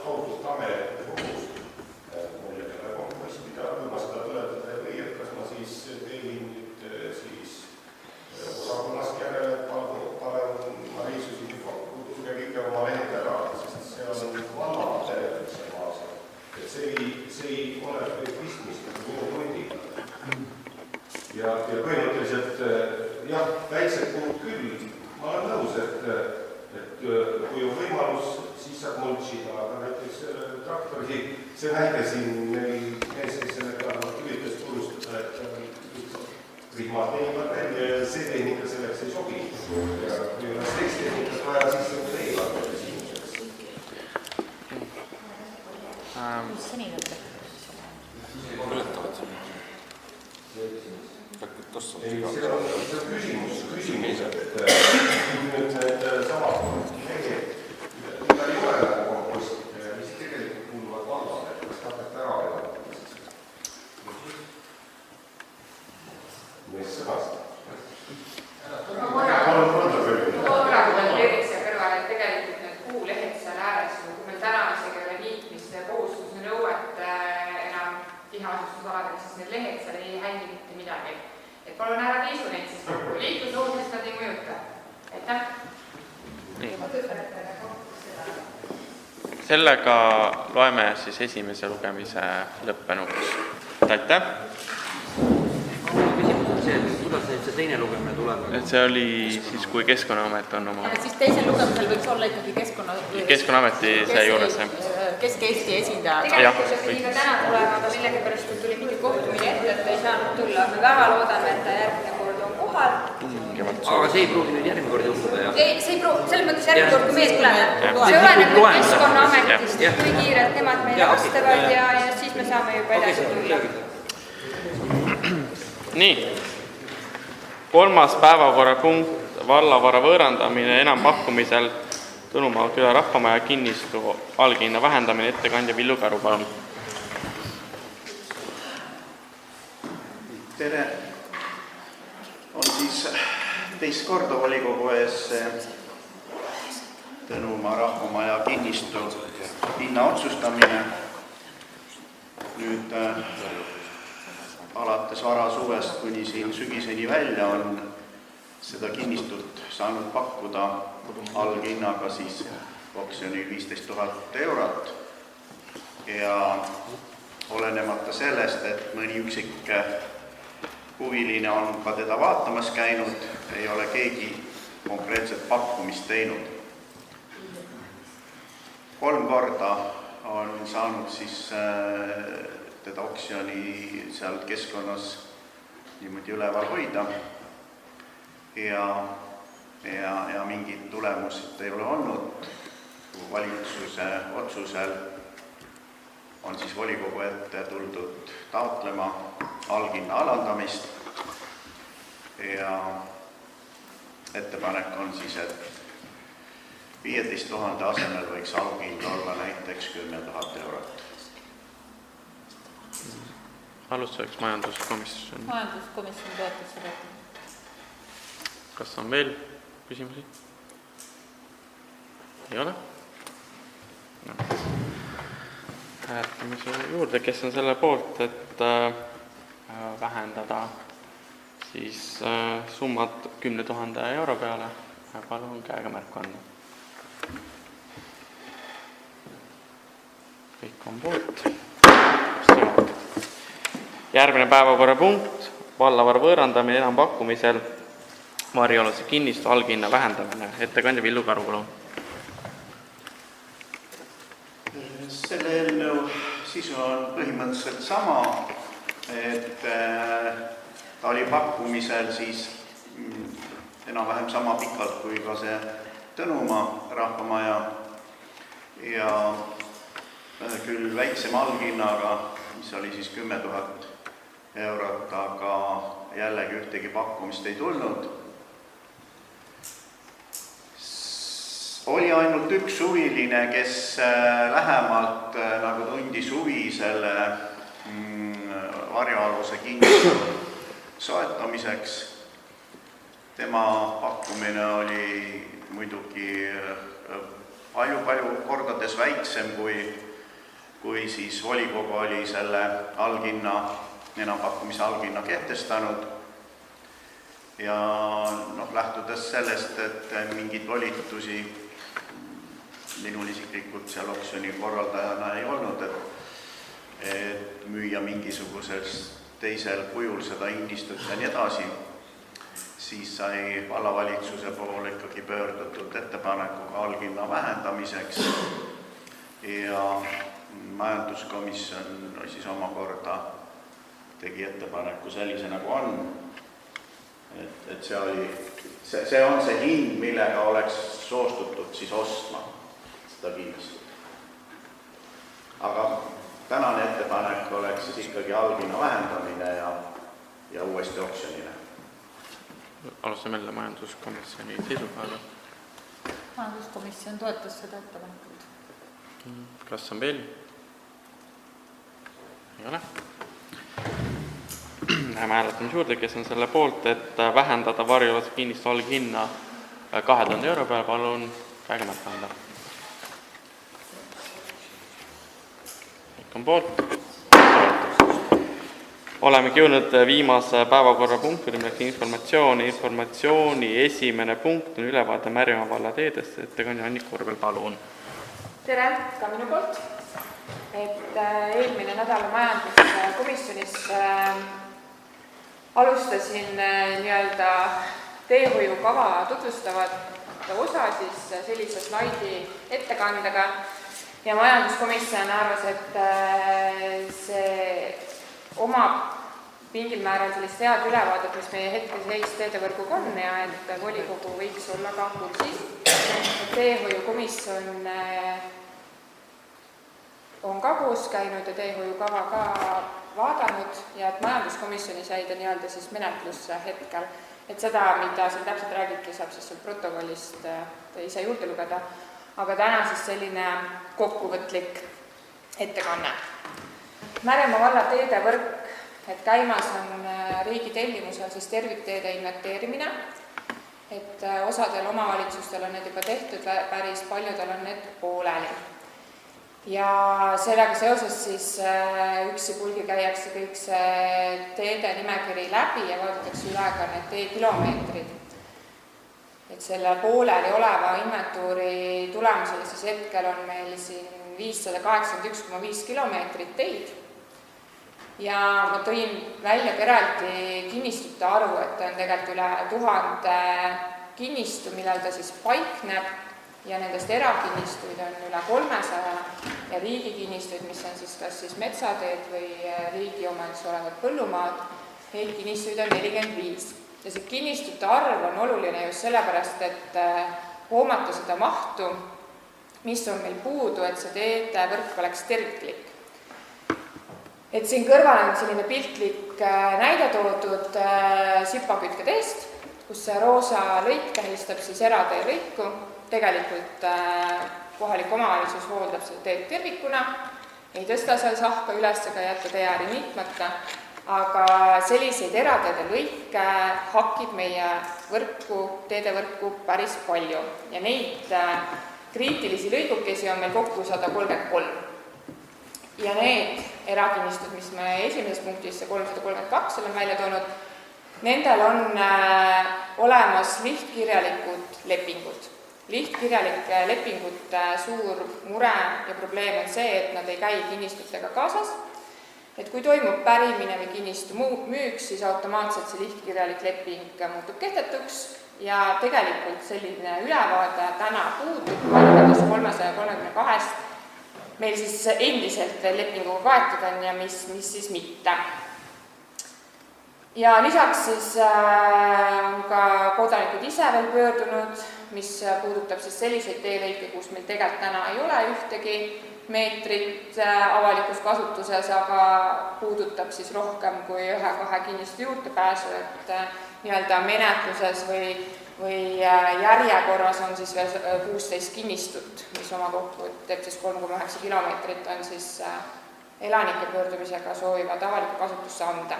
K: tohutut tamelete kogust, mulle peale kompost pidada, kui ma seda tuletada või, et kas ma siis teelin nüüd siis osakonnast järele, et ma riisusin tuge kõige oma lehed ära, sest see on vallad terveks maas. Et see ei ole pistmist minu tundiga. Ja põhimõtteliselt, jah, väiksed puhud küll, ma olen nõus, et kui on võimalus, siis saab mulčida, aga näiteks traktori, see näide siin meil sellega üritas turustada, et rihmad teenivad välja ja see tehnika selleks ei sobi. Ja kui on teist tehnikat vaja, siis on leivad veel küsimuseks.
G: Mis senine
I: põletavad siin.
K: Ei, see on küsimus, et nüüd need samad lehed, mida ei ole nagu kompostid, mis tegelikult kuuluvad vallale, kas tapet ära või mis sõnast?
M: praegu on tervise kõrval, et tegelikult need puulehed seal ääres, kui meil täna isegi ole liitmiste kohustuse nõuet enam tiheasustusaladel, siis need lehed seal ei hängi mitte midagi. Et palun ära kiisu neid siis kokku. Liiklusloodusest nad ei mõjuta. Aitäh!
A: Sellega loeme siis esimese lugemise lõppenuks. Aitäh!
C: Küsimus on see, et kuidas see teine lugemine tuleb?
A: Et see oli siis, kui Keskkonnaamet on oma...
G: Aga siis teisel lugemisel võiks olla ikkagi
A: Keskkonnaameti see juures, jah.
G: Kesk-Eesti esindaja.
F: Tegelikult pidi ka täna tulema, aga millegipärast tuli mingi kohtumine ette, et ta ei saanud tulla. Me väga loodame, et ta järgmine kord on kohal.
C: Aga see ei pruugi nüüd järgmine kord juhtuda, jah?
F: Ei, see ei pruugi, selles mõttes järgmine kord, kui meie tuleme. See oleneb nüüd Keskkonnaametist, kui kiirelt nemad meile vastavad ja siis me saame juba edasi tulla.
A: Nii, 3. päevakorrapunkt, vallavara võõrandamine enampakkumisel Tõnumaa küla rahvamaja kinnistu alghinna vähendamine, ettekandja Villu Karu, palun.
N: Tere! On siis teist korda volikogu ees Tõnumaa rahvamaja kinnistu hinna otsustamine. Nüüd alates varasuvest kuni siin sügiseni välja on seda kinnistut saanud pakkuda alghinnaga siis oksjonil 15 000 eurot. Ja olenemata sellest, et mõni üksik huviline on ka teda vaatamas käinud, ei ole keegi konkreetset pakkumist teinud. 3 korda on saanud siis teda oksjoni seal keskkonnas niimoodi üleval hoida ja mingid tulemused ei ole olnud. Valitsuse otsusel on siis volikogu ette tuldud taotlema alghinna alandamist ja ettepanek on siis, et 15 000 asemel võiks alghind olla näiteks 10 000 eurot.
A: Alustuseks majanduskomisjon.
G: Majanduskomisjon toetas seda.
A: Kas on veel küsimusi? Ei ole? No. Hääletamise juurde, kes on selle poolt, et vähendada siis summat 10 000 euro peale, palun käega märku anda. Kõik on poolt. Järgmine päevakorrapunkt, vallavara võõrandamine enampakkumisel, Marjolase kinnistu alghinna vähendamine. Ettekandja Villu Karu, palun.
N: Selle eelnõu sisu on põhimõtteliselt sama, et ta oli pakkumisel siis enam-vähem sama pikalt kui ka see Tõnumaa rahvamaja ja küll väiksema alghinnaga, mis oli siis 10 000 eurot, aga jällegi ühtegi pakkumist ei tulnud. Oli ainult üks huviline, kes lähemalt nagu tundis huvi selle varjualuse kinnistu soetamiseks. Tema pakkumine oli muidugi palju kordades väiksem kui siis volikogu oli selle alghinna, enampakkumise alghinna kehtestanud. Ja lähtudes sellest, et mingid volitusi minul isiklikult seal oksjoni korraldajana ei olnud, et müüa mingisugusel teisel kujul seda innistut ja nii edasi, siis sai vallavalitsuse poole ikkagi pöördutud ettepanekuga alghinna vähendamiseks ja majanduskomisjon siis omakorda tegi ettepaneku sellise nagu on, et see on see hind, millega oleks soostutud siis ostma seda kinnistut. Aga tänane ettepanek oleks siis ikkagi alghinna vähendamine ja uuesti oksjonile.
A: Alustame jälle majanduskomisjoni seisukohaga.
G: Majanduskomisjon toetas seda ettepanekut.
A: Kas on veel? Ei ole. Läheme hääletamise juurde, kes on selle poolt, et vähendada Varjulase kinnistu alghinna 2000 euro peale, palun käega märku anda. Kõik on poolt. Olemegi jõudnud viimase päevakorrapunkti, milleks informatsiooni esimene punkt on ülevaade Märjamaa valla teedest, ettekandja Annika Korbel, palun.
M: Tere ka minu poolt, et eelmine nädal majanduskomisjonis alustasin nii-öelda teehoiukava tutvustavat osa siis sellise slaidi ettekandega ja majanduskomisjon arvas, et see omab mingil määral sellist head ülevaadet, mis meie hetkeseis teedevõrguga on ja et volikogu võiks olla ka kursis. Teehoiukomisjon on ka koos käinud ja teehoiukava ka vaadanud ja et majanduskomisjonis jäi ta nii-öelda siis menetlusse hetkel. Et seda, mida seal täpselt räägibki, saab siis protokollist ise juurde lugeda. Aga täna siis selline kokkuvõtlik ettekanne. Märjamaa valla teedevõrk, et käimas on riigi tellimusel siis tervikteede inventeerimine, et osadel omavalitsustel on need juba tehtud, päris paljudel on need pooleli. Ja sellega seoses siis üksipulgi käiakse kõik see teede nimekiri läbi ja vaadatakse üle ka need teekilomeetrid. Et selle pooleli oleva inventuuri tulemusel siis hetkel on meil siin 581,5 kilomeetrit teid. Ja ma tõin välja eraldi kinnistute arvu, et on tegelikult üle 1000 kinnistu, millel ta siis paikneb ja nendest erakinnistuid on üle 300 ja riigikinnistuid, mis on siis kas siis metsateed või riigi omandis olevad põllumaad, neid kinnistuid on 45. Ja see kinnistute arv on oluline just sellepärast, et hoomata seda mahtu, mis on meil puudu, et see teedevõrk oleks terviklik. Et siin kõrval on selline piltlik näide toodud sipakütketeest, kus see roosa lõik tähistab siis eratee lõiku. Tegelikult kohalik omavalitsus hooldab seda teed tervikuna, ei tõsta seal sahka üles ega jätta teeääri niitmata, aga selliseid erateede lõike hakib meie teedevõrku päris palju ja neid kriitilisi lõigukesi on meil kokku 133. Ja need erakinnistud, mis me esimeses punktis 332 olen välja toonud, nendel on olemas lihtkirjalikud lepingud. Lihtkirjalike lepingute suur mure ja probleem on see, et nad ei käi kinnistutega kaasas. Et kui toimub pärimine või kinnistu müüks, siis automaatselt see lihtkirjalik leping muutub kehtetuks ja tegelikult selline ülevaade täna puudub 332 meil siis endiselt lepinguga kaetud on ja mis siis mitte. Ja lisaks siis on ka kodanikud ise veel pöördunud, mis puudutab siis selliseid teelõike, kus meil tegelikult täna ei ole ühtegi meetrit avalikus kasutuses, aga puudutab siis rohkem kui 1-2 kinnistu juurdepääsu, et nii-öelda menetluses või järjekorras on siis veel 16 kinnistut, mis oma kokku teeb siis 3,9 kilomeetrit on siis elanike pöördumisega soovivad avalikku kasutusse anda.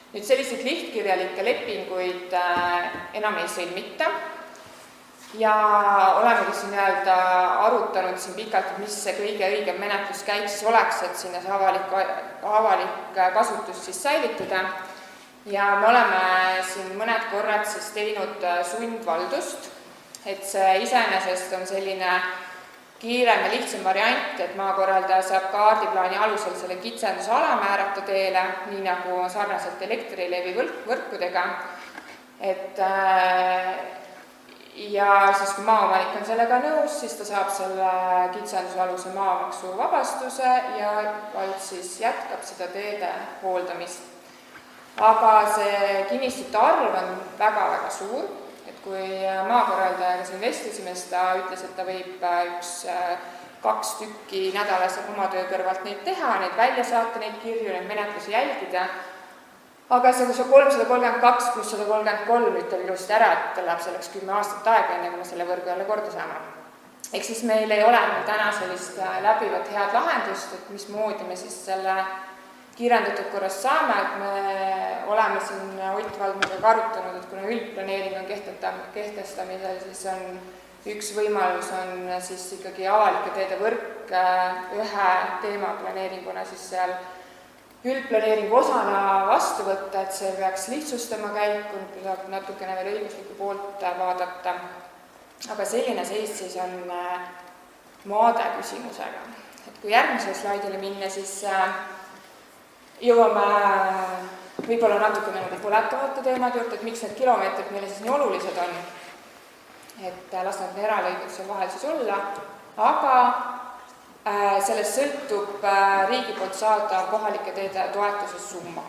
M: Nüüd selliseid lihtkirjalikke lepinguid enam ei sõlmita ja olemegi siin nii-öelda arutanud siin pikalt, mis see kõige õigem menetlus käik siis oleks, et sinna see avalik kasutus siis säilitada. Ja me oleme siin mõned korrad siis teinud sundvaldust, et see iseenesest on selline kiirem ja lihtsam variant, et maakorraldaja saab kaardiplaani alusel selle kitsenduse ala määrata teele, nii nagu sarnaselt elektrilevi võrkudega. Ja siis kui maaomanik on sellega nõus, siis ta saab selle kitsenduse aluse maamaksu vabastuse ja vald siis jätkab seda teede hooldamist. Aga see kinnistute arv on väga-väga suur. Et kui maakorraldajaga siin vestlesime, siis ta ütles, et ta võib 1-2 tükki nädalas oma töö kõrvalt neid teha, neid välja saata, neid kirju, neid menetlusi jälgida. Aga see 332 pluss 133 ütleb ilusti ära, et läheb selleks 10 aastat aega, enne kui me selle võrgu jälle korda saame. Ehk siis meil ei ole täna sellist läbivat head lahendust, et mismoodi me siis selle kiirendatud korras saame, et me oleme siin Ott Valdmaga arutanud, et kuna üldplaneering on kehtestamisel, siis on üks võimalus on siis ikkagi avalike teede võrk ühe teemaplaneeringuna siis seal üldplaneeringu osana vastu võtta, et see peaks lihtsustama käiku, natukene veel õigusliku poolt vaadata. Aga selline seis siis on maade küsimusega. Et kui järgmisele slaidile minna, siis jõuame võib-olla natukene nagu põletavate teemade juurde, et miks need kilomeetrid meile siis nii olulised on. Et las nad eralõigud seal vahel siis olla, aga sellest sõltub riigi poolt saada kohalike teede toetuse summa.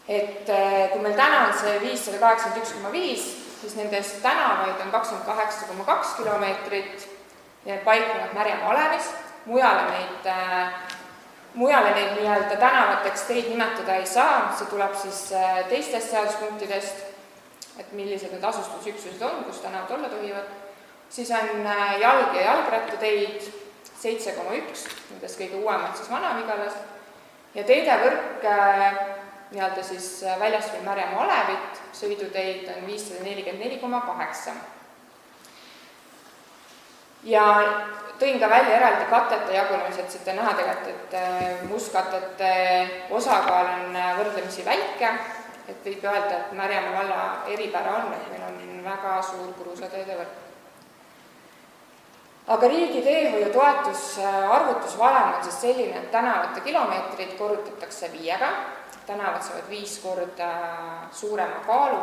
M: Et kui meil täna on see 581,5, siis nendest tänavaid on 28,2 kilomeetrit ja paiknevad Märjamaa alevis, mujale neid nii-öelda tänavateks teid nimetada ei saa, see tuleb siis teistest seaduspunktidest, et millised need asustusüksused on, kus tänavad olla tohivad. Siis on jalg- ja jalgrattateid 7,1, nendest kõige uuemad siis Vana-Vigalas, ja teedevõrk nii-öelda siis väljaspool Märjamaa alevit, sõiduteid on 544,8. Ja tõin ka välja eraldi katete jagunemised, siit on näha tegelikult, et mustkattete osakaal on võrdlemisi väike, et võib öelda, et Märjamaa valla eripära on, et meil on väga suur kruusateede võrk. Aga riigi teehoiu toetus arvutusvalem on siis selline, et tänavate kilomeetrid korrutatakse 5-ga, tänavad saavad 5 korda suurema kaalu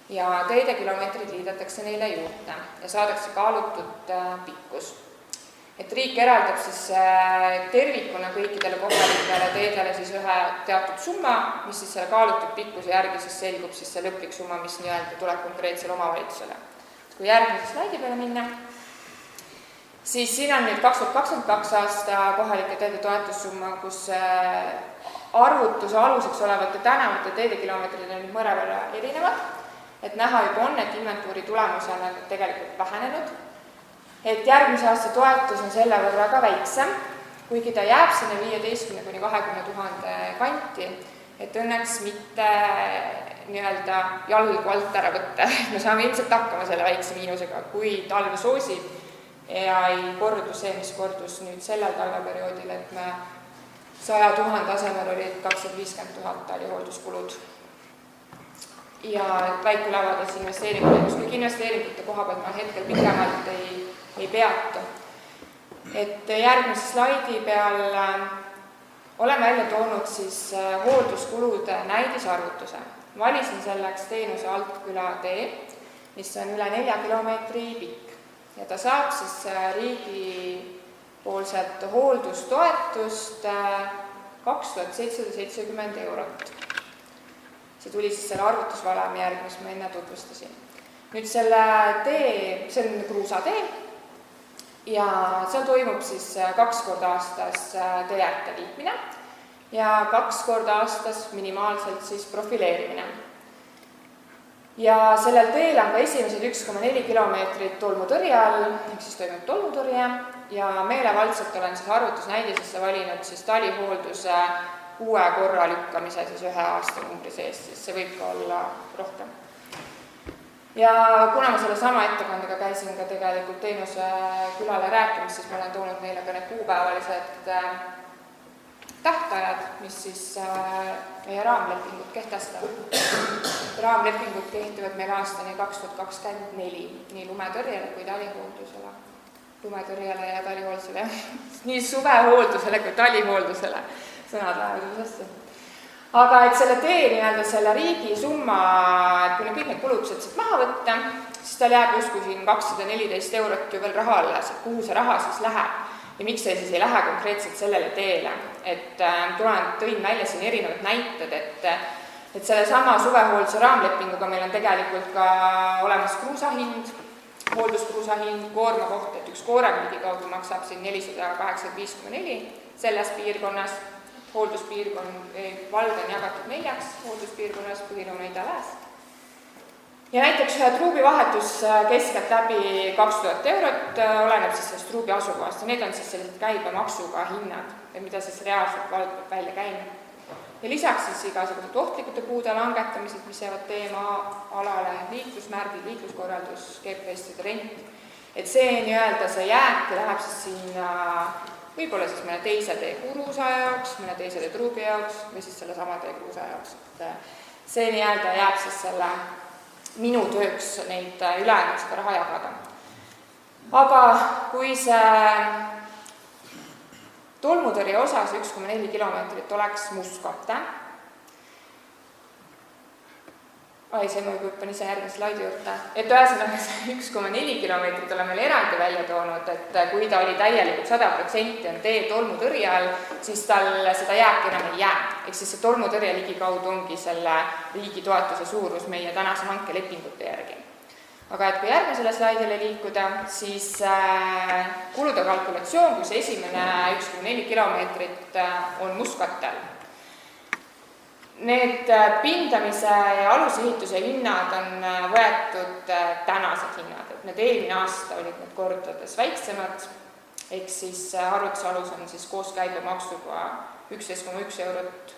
M: ja teedekilomeetrid liidetakse neile juurde ja saadakse kaalutud pikkus. Et riik eraldab siis tervikuna kõikidele kohalikele teedele siis ühe teatud summa, mis siis selle kaalutud pikkuse järgi siis selgub siis see lõplik summa, mis nii-öelda tuleb konkreetsele omavalitsusele. Kui järgmise slaidi peale minna, siis siin on nüüd 2022 aasta kohalike teede toetussumma, kus arvutuse aluseks olevate tänavate teedekilomeetrid on mõnevõrra erinevad, et näha juba on, et inventuuri tulemusel on tegelikult vähenenud, et järgmise aasta toetus on selle võrra ka väiksem, kuigi ta jääb sinna 15–20 000 kanti, et õnneks mitte nii-öelda jalgu alt ära võtta, me saame ilmselt hakkama selle väikse miinusega, kui talv soosib ja ei kordu see, mis kordus nüüd sellel talveperioodil, et me 100 000 asemel olid 250 000 talihoolduskulud. Ja väikulavades investeeringud, kuigi investeeringute koha pealt ma hetkel pikemalt ei peatu. Et järgmise slaidi peal olen välja toonud siis hoolduskulude näidisarvutuse. Valisin selleks teenuse Altküla tee, mis on üle 4 kilomeetri pikk. Ja ta saab siis riigi poolset hooldustoetust 2770 eurot. See tuli siis selle arvutusvalemi järgi, mis ma enne tutvustasin. Nüüd selle tee, see on kruusatee ja seal toimub siis 2 korda aastas teeäärte liitmine ja 2 korda aastas minimaalselt siis profileerimine. Ja sellel teel on ka esimesed 1,4 kilomeetrit tolmutõrje all, ehk siis toimub tolmutõrje ja meelevaldselt olen siis arvutusnäidisesse valinud siis talihoolduse 6 korra lükkamise siis 1 aastanumbri sees, siis see võib ka olla rohkem. Ja kuna ma selle sama ettekandega käisin ka tegelikult teenuse külale rääkimas, siis ma olen toonud neile ka need kuupäevalised tähtajad, mis siis meie raamlepingut kehtestavad. Raamlepingud kehtivad meil aastani 2024, nii lumetõrjele kui talihooldusele. Lumetõrjele ja talihooldusele, nii suvehooldusele kui talihooldusele. Sõnad lähevad üldse. Aga et selle tee nii-öelda selle riigi summa, et kui kõik need kulutused siit maha võtta, siis tal jääb justkui siin 214 eurot ju veel raha alles, et kuhu see raha siis läheb. Ja miks see siis ei lähe konkreetselt sellele teele, et tõin välja siin erinevad näited, et selle sama suvehoolduse raamlepinguga meil on tegelikult ka olemas kruusahind, hoolduskruusahind, koorma koht, et üks kooremüügi kaudu maksab siin 485,4 selles piirkonnas, hoolduspiirkond, vald on jagatud 4 hoolduspiirkonnas, Põhilõuna, Ida, Lääs. Ja näiteks truubivahetus keskelt läbi 2000 eurot, oleneb siis sellest truubi asukohast ja need on siis sellised käibemaksuga hinnad, mida siis reaalselt vald peab välja käima. Ja lisaks siis igasugused ohtlikute puude langetamised, mis jäävad teema-alale, liiklusmärgid, liikluskorraldus, GPS-ide rent. Et see nii-öelda see jääk läheb siis sinna võib-olla siis mõne teise tee kruusa jaoks, mõne teise tee truubi jaoks või siis selle sama tee kruusa jaoks. See nii-öelda jääb siis selle minu tööks neid ülejäänud seda raha jagada. Aga kui see tolmutõrje osas 1,4 kilomeetrit oleks mustkate, see ma juba hüppan ise järgmise slaidi juurde, et ühesõnaga see 1,4 kilomeetrit oleme meil eraldi välja toonud, et kui ta oli täielikult 100% on tee tolmutõrje all, siis tal seda jääki enam ei jää. Ehk siis see tolmutõrje ligikaudu ongi selle riigi toetuse suurus meie tänase hankelepingute järgi. Aga et kui järgmisele slaidile liikuda, siis kulude kalkulatsioon, kui see esimene 1,4 kilomeetrit on mustkatel. Need pindamise ja alusehituse hinnad on võetud tänased hinnad, et need eelmine aasta olid need kordades väiksemad, ehk siis arvutuse alus on siis koos käibemaksuga 11,1 eurot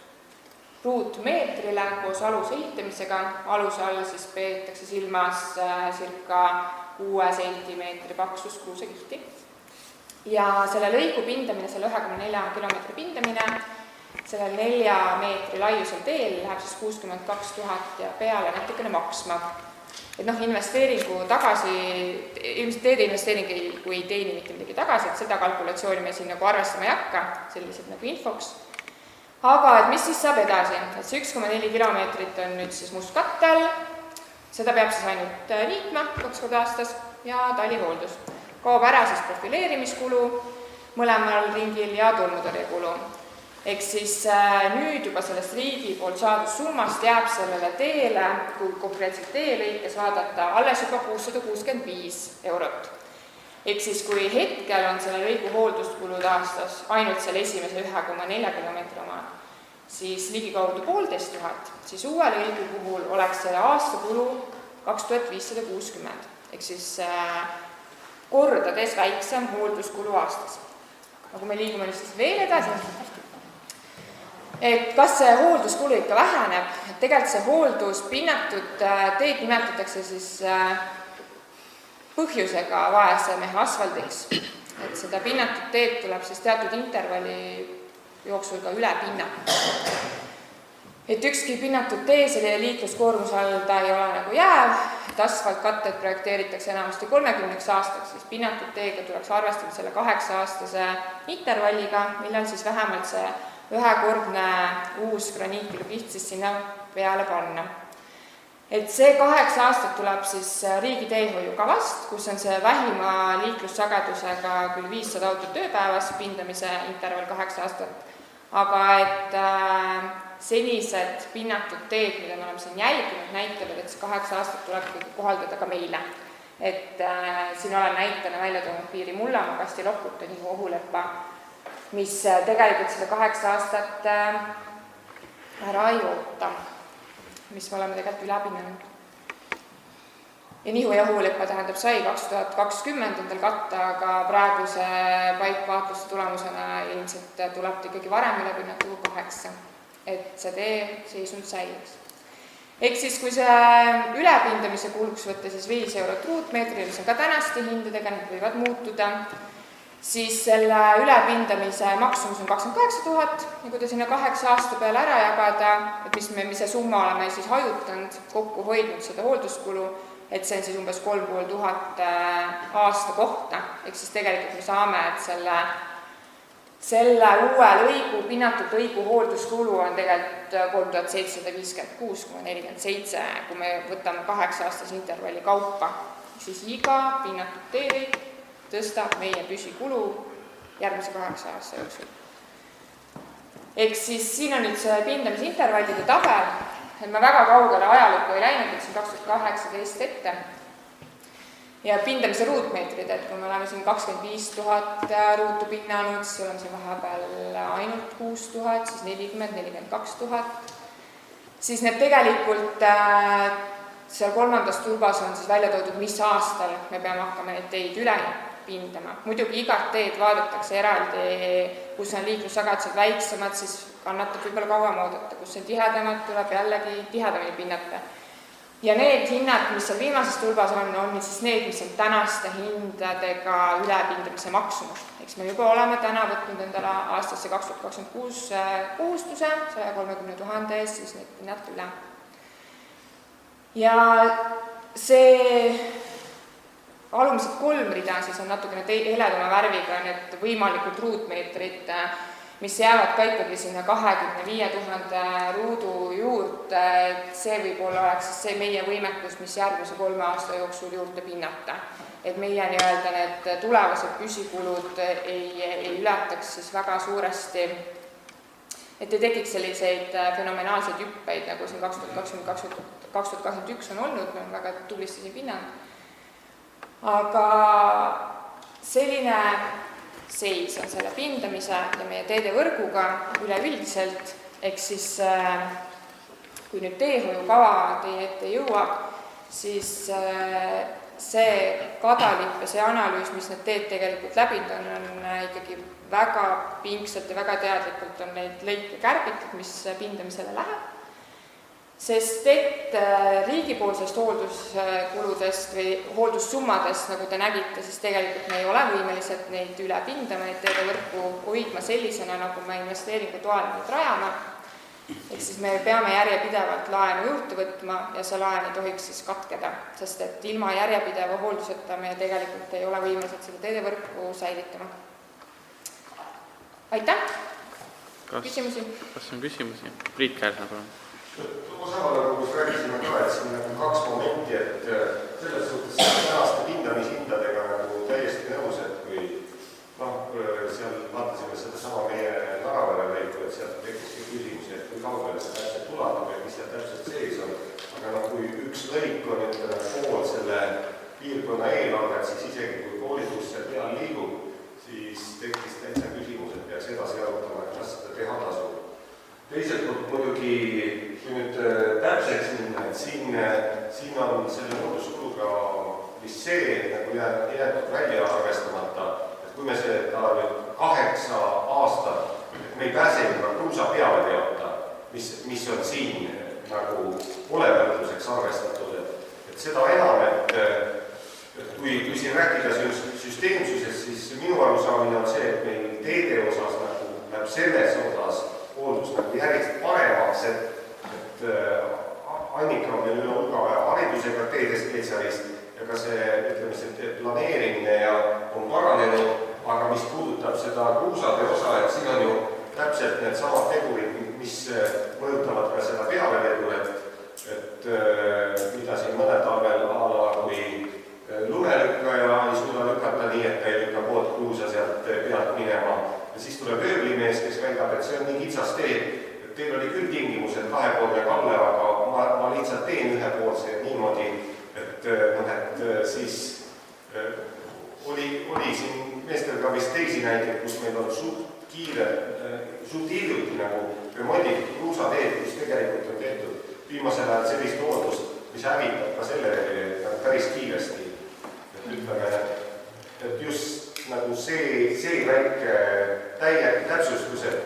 M: ruutmeetrile koos aluse ehitamisega, aluse all siis peetakse silmas circa 6 sentimeetri paksust kruusekihti. Ja selle lõigu pindamine, selle 1,4 kilomeetri pindamine, sellel 4 meetri laiusel teel läheb siis 62 000 ja peale natukene maksma. Et investeeringu tagasi, ilmselt teede investeering kui ei teeni mitte midagi tagasi, et seda kalkulatsiooni me siin nagu arvestama ei hakka, sellised nagu infoks. Aga et mis siis saab edasi? Et see 1,4 kilomeetrit on nüüd siis mustkattel, seda peab siis ainult liitma 2 korda aastas ja talihooldus. Kaob ära siis profileerimiskulu mõlemal ringil ja tolmutõrjekulu. Ehk siis nüüd juba sellest riigi poolt saadud summast jääb sellele teele, kui konkreetselt teelõikes vaadata, alles juba 665 eurot. Ehk siis kui hetkel on selle lõigu hoolduskulud aastas ainult selle esimese 1,4 kilomeetri oma, siis ligikaudu 1500, siis uue lõigu puhul oleks selle aastakulu 2560. Ehk siis kordades väiksem hoolduskulu aastas. Aga me liigume nüüd siis veel edasi. Et kas see hoolduskulu ikka väheneb, et tegelikult see hooldus pinnatud teed nimetatakse siis põhjusega vaesemehe asfaldiks, et seda pinnatud teed tuleb siis teatud intervalli jooksul ka üle pinnata. Et ükski pinnatud tee selline liikluskoormuse all ta ei ole nagu jääv, et asfaltkatted projekteeritakse enamasti 30 aastaks, siis pinnatud teega tuleks arvestada selle 8-aastase intervalliga, millal siis vähemalt see ühekordne uus graniitkilukiht siis sinna peale panna. Et see 8 aastat tuleb siis riigi teehoiukavast, kus on see vähima liiklussagedusega küll 500 autot ööpäevas, pindamise interval 8 aastat, aga et senised pinnatud teed, mida me oleme siin jälginud, näitavad, et see 8 aastat tuleb kohaldada ka meile. Et siin olen näitena välja toonud Piiri Mullamaa, Kasti Lokut ja Nihu Ohulepa, mis tegelikult seda 8 aastat ära ei oota, mis me oleme tegelikult üle pinnanud. Ja Nihu ja Ohulepa tähendab sai 2020 endal katta, aga praeguse paikvaatluste tulemusena ilmselt tuleb ikkagi varem üle pinnatu 8, et see tee seisund säiliks. Ehk siis, kui see ülepindamise kuluks võtta siis 5 eurot ruutmeetril, mis on ka tänaste hindadega, need võivad muutuda, siis selle ülepindamise maksumus on 28 000 ja kui ta sinna 8 aasta peale ära jagada, et mis see summa oleme siis hajutanud, kokku hoidnud seda hoolduskulu, et see on siis umbes 3500 aasta kohta, ehk siis tegelikult me saame, et selle uue lõigu, pinnatud lõigu hoolduskulu on tegelikult 3756,47, kui me võtame 8-aastase intervalli kaupa, siis iga pinnatud teelõik tõstab meie püsikulu järgmise 8 aasta jooksul. Ehk siis siin on nüüd see pindamisintervallide tabel, et ma väga kaugele ajalukku ei läinud, et siin 2018 ette. Ja pindamise ruutmeetrid, et kui me oleme siin 25 000 ruutu pinnanud, siis oleme siin vahepeal ainult 6 000, siis 40-42 000, siis need tegelikult seal 3. tulbas on siis välja toodud, mis aastal me peame hakkama neid teid üle pindama. Muidugi igat teed vaadatakse eraldi, kus on liiklussagedused väiksemad, siis kannatab võib-olla kauem oodata, kus on tihedamad, tuleb jällegi tihedamini pinnata. Ja need hinnad, mis seal viimases tulbas on siis need, mis on tänaste hindadega ülepindamise maksumus. Eks me juba oleme täna võtnud endale aastasse 2026 kohustuse 130 000 eest, siis need pinnata üle. Ja see alumised 3 rida siis on natukene heledama värviga need võimalikud ruutmeetrid, mis jäävad ka ikkagi sinna 25 000 ruudu juurde, et see võib-olla oleks siis see meie võimekus, mis järgmise 3 aasta jooksul juurde pinnata. Et meie nii-öelda need tulevased püsikulud ei ületaks siis väga suuresti, et ei tekiks selliseid fenomenaalseid hüppeid, nagu siin 2021 on olnud, me oleme väga tublisti siin pinnanud. Aga selline seis on selle pindamise ja meie teedevõrguga üleüldiselt, ehk siis kui nüüd teehoiukava teie ette jõuab, siis see kadalipp ja see analüüs, mis need teed tegelikult läbinud on ikkagi väga pingsalt ja väga teadlikult on neid lõike kärbitud, mis pindamisele läheb. Sest et riigipoolsest hoolduskuludest või hooldussummadest, nagu te nägite, siis tegelikult me ei ole võimelised neid üle pindama, neid teedevõrku hoidma sellisena, nagu me investeeringu toel neid rajama. Ehk siis me peame järjepidevalt laenu juurde võtma ja see laen ei tohiks siis katkeda, sest et ilma järjepideva hoolduseta me tegelikult ei ole võimelised seda teedevõrku säilitama. Aitäh! Küsimusi?
A: Kas on küsimusi? Priit Kärsna, palun.
K: Samale kus rääkisime ka, et siin on 2 momenti, et selles suhtes tänaste pindamishindadega nagu täiesti nõus, et kui seal vaatasime seda sama meie Naravere lõiku, et sealt tekkiski küsimusi, et kui kaugele see täpselt ulatub ja mis seal täpselt sees on. Aga kui üks lõik on pool selle piirkonna eelarvet, siis isegi kui koolitus seal peal liigub, siis tekkis täitsa küsimus, et peaks edasi arutama, et kas seda teha tasub. Teiselt poolt muidugi, kui nüüd täpseks minna, et siin on selle hoolduskuluga vist see nagu jäetud välja arvestamata, et kui me seda nüüd 8 aastat, et me ei pääse juba kruusa peale teada, mis on siin nagu olevõtluseks arvestatud, et seda enam, et kui siin rääkida süsteemsusest, siis minu arusaamine on see, et meil teede osas nagu läheb selles osas hooldus nagu järjest paremaks, et Annika on meil üle hulga haridusega teedespetsialist ja ka see planeerimine on paranenud, aga mis puudutab seda kruusade osa, et siin on ju täpselt need samad tegurid, mis mõjutavad ka seda pealevedu, et mida siin mõned talvel kui lumelükkaja ei suuda lükata nii, et ta ei lükka poolt kruusa sealt pealt minema. Ja siis tuleb ööblimees, kes väidab, et see on nii kitsas tee, et teil oli küll tingimused 2-poolne kalle, aga ma lihtsalt teen ühepoolse niimoodi, et siis oli siin meestel ka vist teisi näiteid, kus meil on suht hiljuti nagu remonditud kruusateed, kus tegelikult on tehtud viimasel ajal sellist hooldust, mis hävitab ka selle päris kiiresti. Ütleme, et just nagu see väike täpsustus, et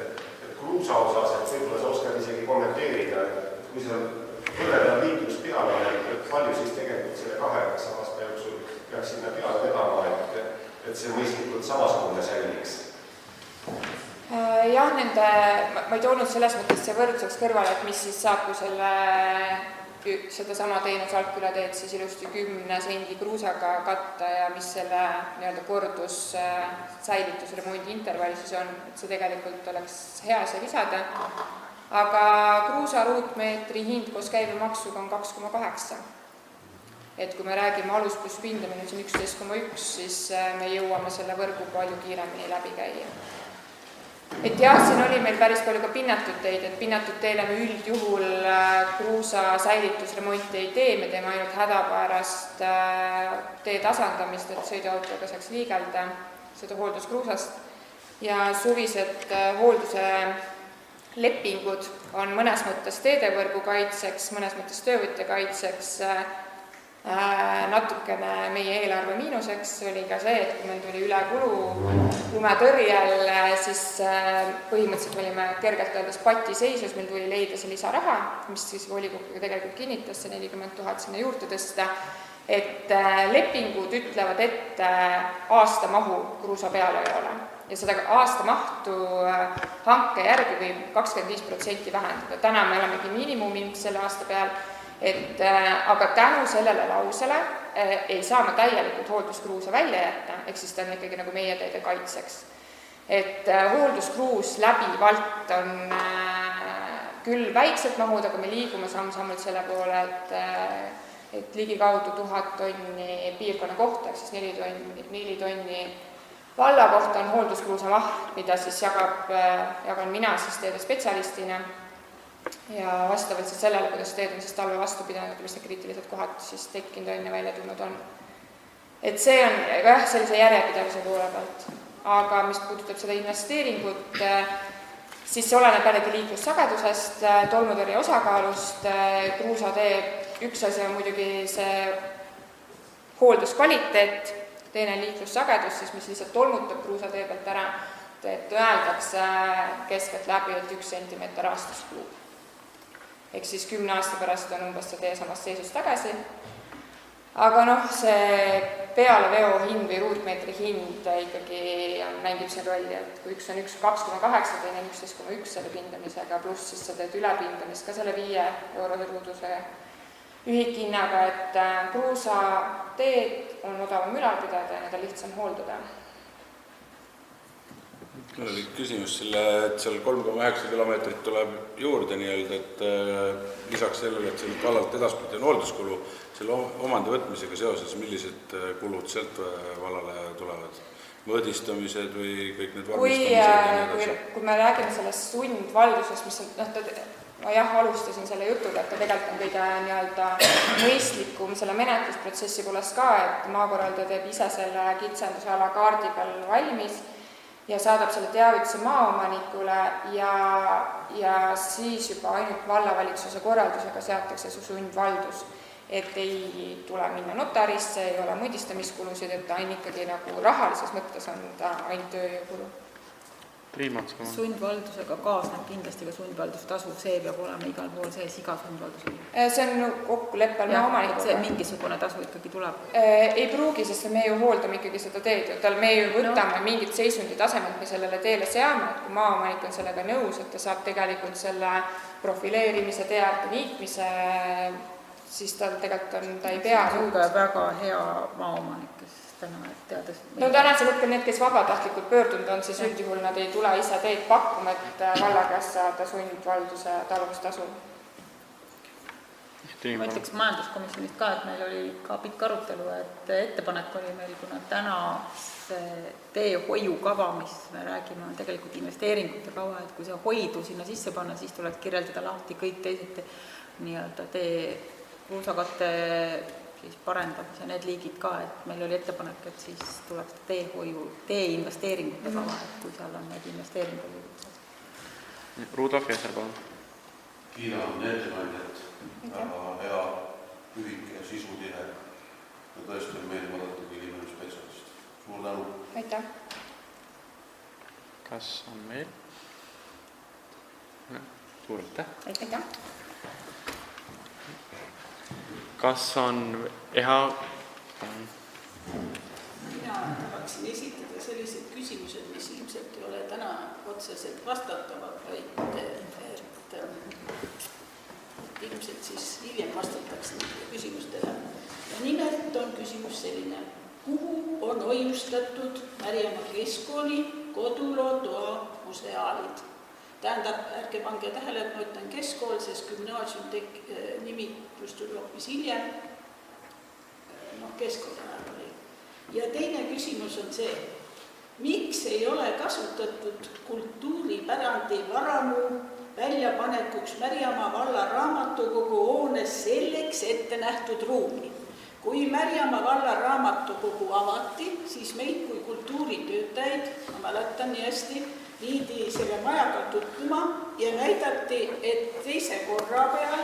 K: kruusa osas, et võib-olla sa oskad isegi kommenteerida, et kui sa võrrelda liiklus peale, et palju siis tegelikult selle 8 aasta jooksul peaks sinna peale vedama, et see mõistlikult samasugune säiliks?
M: Jah, ma ei toonud selles mõttes see võrdluseks kõrvale, et mis siis saab, kui seda sama teenus Altküla teed siis ilusti 10 sendi kruusaga katta ja mis selle nii-öelda kordus säilitusremondi intervalli siis on, et see tegelikult oleks hea see lisada. Aga kruusa ruutmeetri hind koos käibemaksuga on 2,8. Et kui me räägime alus pluss pindamine, see on 11,1, siis me jõuame selle võrgu palju kiiremini läbi käia. Et jah, siin oli meil päris palju ka pinnatud teid, et pinnatud teile me üldjuhul kruusa säilitusremonti ei tee, me teeme ainult hädapärast tee tasandamist, et sõiduautoga saaks liigelda seda hoolduskruusast. Ja suvised hoolduse lepingud on mõnes mõttes teedevõrgu kaitseks, mõnes mõttes töövõtja kaitseks, natukene meie eelarve miinuseks oli ka see, et kui meil tuli üle kulu lumetõrjel, siis põhimõtteliselt olime kergelt öeldes patiseisus, meil tuli leida see lisaraha, mis siis volikoguga tegelikult kinnitas, see 40 000 sinna juurde tõsta, et lepingud ütlevad ette aastamahu kruusa peale ei ole. Ja seda aastamahtu hanke järgi võib 25% vähendada. Täna me olemegi miinimumi selle aasta peal, aga tänu sellele lausele ei saa me täielikult hoolduskruusa välja jätta, ehk siis ta on ikkagi nagu meie teede kaitseks. et hoolduskruus läbivalt on küll väiksed mahud, aga me liigume samm-sammult selle poole, et ligikaudu 1000 tonni piirkonna kohta, ehk siis 4 tonni valla kohta on hoolduskruusa maht, mida siis jagan mina siis teede spetsialistina ja vastavalt siis sellele, kuidas teed on siis talve vastu pidanud ja mis need kriitilised kohad siis tekkinud on ja välja tulnud on. Et see on jah, sellise järjepidevuse poole pealt. Aga mis puudutab seda investeeringut, siis see oleneb jällegi liiklussagedusest, tolmutõrje osakaalust, kruusatee üks asi on muidugi see hoolduskvaliteet, teine liiklussagedus, siis mis lihtsalt tolmutab kruusatee pealt ära, et öeldakse keskelt läbi, et 1 sentimeeter aastas kulub. Ehk siis 10 aasta pärast on umbes see tee samast seisust tagasi. Aga noh, see pealeveo hind või ruutmeetri hind ikkagi mängib siin rolli, et kui üks on 2,8, teine on 11,1 selle pindamisega, pluss siis sa teed ülepindamist ka selle 5 eurose ruuduse ühikhinnaga, et kruusateed on odavam ülal pidada ja need on lihtsam hooldada.
I: Mul oli küsimus et seal 3,9 kilomeetrit tuleb juurde nii-öelda, et lisaks sellele, et seal vallalt edaspidi on hoolduskulu, selle omandi võtmisega seoses, millised kulud sealt vallale tulevad? Mõõdistamised või kõik need vormistamised?
M: Kui me räägime sellest sundvaldusest, mis on, ma jah, alustasin selle jutuga, et ta tegelikult on kõige nii-öelda mõistlikum selle menetlusprotsessi poolest ka, et maakorraldaja teeb ise selle kitsendusala kaardi peal valmis ja saadab selle teavituse maaomanikule ja siis juba ainult vallavalitsuse korraldusega seatakse su sundvaldus, et ei tule minna notarisse, ei ole mõõdistamiskulusid, et ta on ikkagi nagu rahalises mõttes on ta ainult tööjõukulu.
G: Sundvaldusega kaasneb kindlasti ka sundvaldustasu, see peab olema igal pool sees iga sundvaldusel.
M: See on kokkuleppel maaomanikuga.
G: See mingisugune tasu ikkagi tuleb?
M: Ei pruugi, sest me ju hooldame ikkagi seda teed. Me ju võtame mingid seisundi tasemelt, me sellele teele seame, et kui maaomanik on sellega nõus, et ta saab tegelikult selle profileerimise, teeäärte niitmise, siis ta tegelikult on, ta ei pea.
G: See on ka väga hea maaomanik, kes täna teades...
M: No tänasel hetkel need, kes vabatahtlikult pöördunud on, siis üldjuhul nad ei tule ise teed pakkuma, et valla käest saada sundvalduse talumistasu.
G: Ma ütleks majanduskomisjonist ka, et meil oli ka pikk arutelu, et ettepanek oli meil, kuna täna see teehoiukava, mis me räägime, on tegelikult investeeringute kava, et kui see hoidu sinna sisse panna, siis tuleks kirjeldada lahti kõik teised nii-öelda kruusakatte siis parendamise need liigid ka, et meil oli ettepanek, et siis tuleks teeinvesteeringute kava, et kui seal on need investeeringud.
A: Rudolf Jeser, palun.
O: Kiidan ettekandjat, väga hea, lühike ja sisutihe ja tõesti on meil vaadata kui inimene spetsialist. Suur tänu.
M: Aitäh.
A: Kas on meil? Suur aitäh.
M: Aitäh.
A: Kas on EHA?
D: Mina tahaksin esitada sellised küsimused, mis ilmselt ei ole täna otseselt vastatavad, vaid ilmselt siis hiljem vastatakse küsimustele. Ja nimelt on küsimus selline, kuhu on hoiustatud Märjamaa Keskkooli kodulootoa museaalid? Tähendab, ärge pange tähele, et ma ütlen Keskkool, sest gümnaasium nimitlus tuli hoopis hiljem. Keskkool tähendab oli. Ja teine küsimus on see, miks ei ole kasutatud kultuuripärandi varamu väljapanekuks Märjamaa valla raamatukogu hoones selleks ette nähtud ruumi? Kui Märjamaa valla raamatukogu avati, siis meid kui kultuuritöötajaid, ma mäletan nii hästi, viidi selle majaga tutvuma ja näidati, et teise korra peal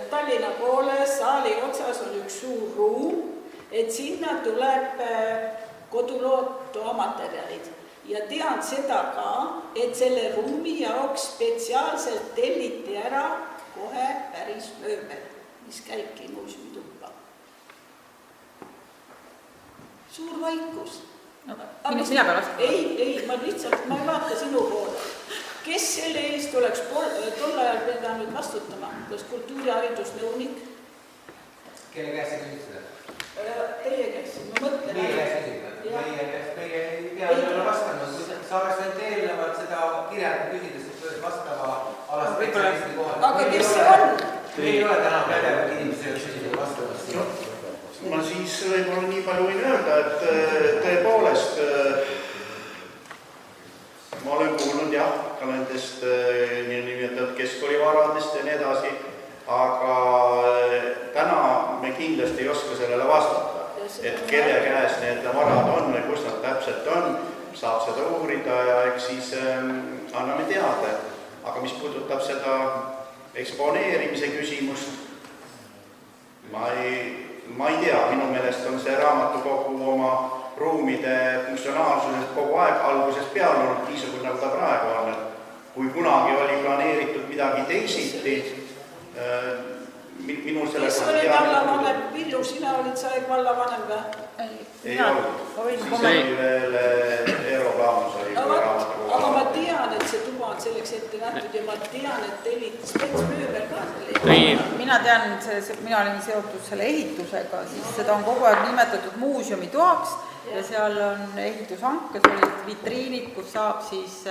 D: Tallinna poole saali otsas on üks suur ruum, et sinna tuleb kodulootoa materjalid. Ja tean seda ka, et selle ruumi jaoks spetsiaalselt telliti ära kohe päris mööbel, mis käibki muuseumitupa. Suur vaikus.
G: Mina pean vastama?
D: Ei, ma lihtsalt, ma ei vaata sinu poole. Kes selle eest oleks tol ajal pidanud vastutama? Kas kultuuriharidusnõunik?
P: Kelle käest sa küsid seda?
D: Teie käest, ma mõtlen.
P: Meie käest küsida? Meie ei pea vastanud.
D: aga kes see on?
P: Ei ole täna pädevad inimesed küsimusele vastavast.
N: Ma siis võib-olla nii palju võin öelda, et tõepoolest ma olen kuulnud jah, ka nendest nimetatud keskkoolivaradest ja nii edasi, aga täna me kindlasti ei oska sellele vastata, et kelle käes need varad on või kus nad täpselt on, saab seda uurida ja eks siis anname teada. Aga mis puudutab seda eksponeerimise küsimust, ma ei tea, minu meelest on see raamatukogu oma ruumide funktsionaalsusest kogu aeg algusest peale olnud niisugune, nagu ta praegu on. Kui kunagi oli planeeritud midagi teisiti, minul selle
D: kes oli vallavanem? Villu, sina olid sa vallavanem või?
N: Ei olnud. See oli veel Eero Plaamus oli raamatukogu.
D: Aga ma tean, et see tuba on selleks ette nähtud ja ma tean, et telliti spetsmööbel ka selle.
G: Mina tean, mina olin seotud selle ehitusega, siis seda on kogu aeg nimetatud muuseumitoaks ja seal on ehitushanked, olid vitriinid, kus saab siis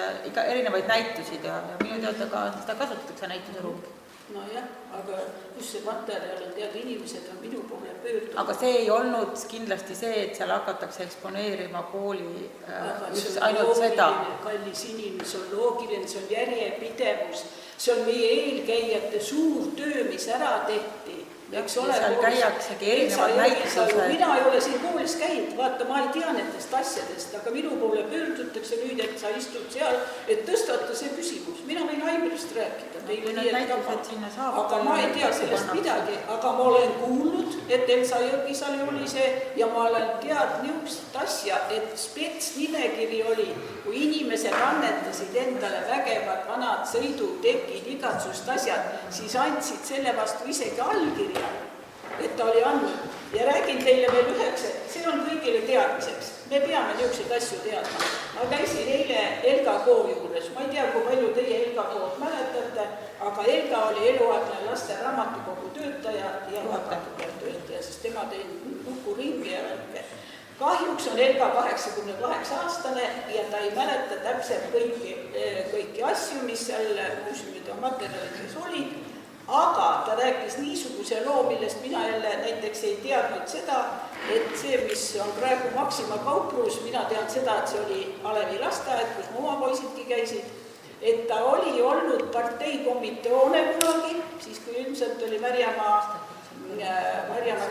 G: erinevaid näitusid ja minu teada ka seda kasutatakse näituseruumi.
D: No jah, aga kus see materjal on, tead, inimesed on minu poole pöördunud.
G: Aga see ei olnud kindlasti see, et seal hakatakse eksponeerima kooli just ainult seda.
D: Kallis inimene, see on loogiline, see on järjepidevus, see on meie eelkäijate suur töö, mis ära tehti.
G: Seal käiaksegi erinevad näitused.
D: Mina ei ole siin koolis käinud, vaata, ma ei tea nendest asjadest, aga minu poole pöördutakse nüüd, et sa istud seal, et tõstata see küsimus. Mina võin Aibrist rääkida. Aga ma ei tea sellest midagi, aga ma olen kuulnud, et Elsa Jõgisal oli see ja ma olen tead niisugust asja, et spetsnimekiri oli, kui inimesed annetasid endale vägevad vanad sõidutekid, igatsust asjad, siis andsid selle vastu isegi allkirja, et ta oli andnud. Ja räägin teile veel üheks, et see on kõigile teadmiseks. Me peame niisuguseid asju teadma. Ma käisin eile Elga Koo juures. Ma ei tea, kui palju teie Elga Kood mäletate, aga Elga oli eluaegne laste raamatukogu töötaja ja raamatukogutöötaja, sest tema tegi Nuku ringi ja värke. Kahjuks on Elga 88-aastane ja ta ei mäleta täpselt kõiki asju, mis seal muuseumide materjalides olid. Aga ta rääkis niisuguse loo, millest mina jälle näiteks ei teadnud seda, et see, mis on praegu Maxima kauplus, mina tean seda, et see oli Alevi lasteaed, kus mu oma poisidki käisid, et ta oli olnud parteikomitee hoone kunagi, siis kui ilmselt oli Märjamaa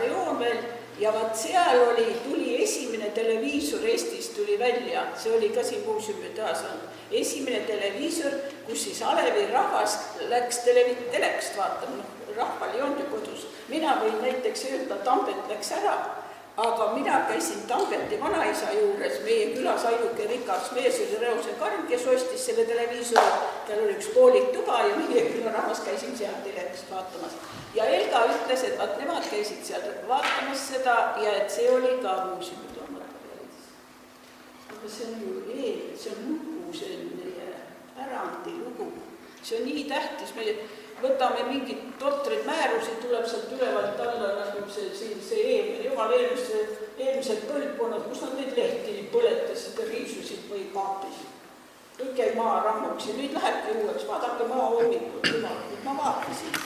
D: reoon veel, ja vaat seal tuli esimene televiisor Eestis tuli välja, see oli ka siin muuseumi taas on, esimene televiisor, kus siis Alevi rahvas läks telekst vaatama, rahval ei olnud ju kodus. Mina võin näiteks öelda, Tambet läks ära, aga mina käisin Tambeti vanaisa juures, meie külas ainuke rikas mees oli Reose Karm, kes ostis selle televiisori, tal oli üks poolik tuba ja meie külarahvas käisin seal telekst vaatamas. Ja Elga ütles, et nemad käisid seal vaatamas seda ja et see oli ka muuseumi materjalides. Aga see on ju see on lugu, see on meie pärandi lugu. See on nii tähtis, me võtame mingid totrid määrusi, tuleb sealt ülevalt alla nagu see jumal eelmised põlvkonnad, kus nad neid lehti põletasid ja riisusid või kaapisid. Kõik jäi maa rammuks ja nüüd lähebki uueks, vaadake maa hommikul, ma vaatasin.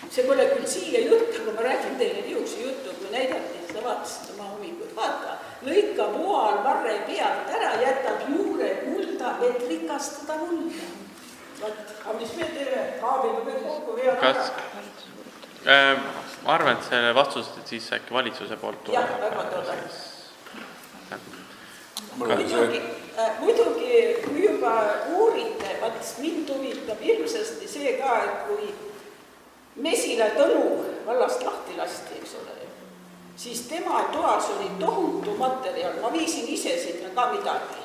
D: See pole küll siia jutt, aga ma räägin teile niisuguse jutu, kui näidati, sa vaatasid oma hommikut. Vaata, lõikab oal varre pealt ära, jätab juured mulda, et rikastada mulda. Aga mis me teeme? Kaabime veel kokku vead ära.
A: Ma arvan, et selle vastused siis äkki valitsuse poolt tuleb.
D: Jah, väga toda. Muidugi, kui juba uurite, mind huvitab ilmsesti see ka, et kui Mesila Tõnu vallast lahti lasti, eks ole, siis tema toas oli tohutu materjal, ma viisin ise sinna ka midagi.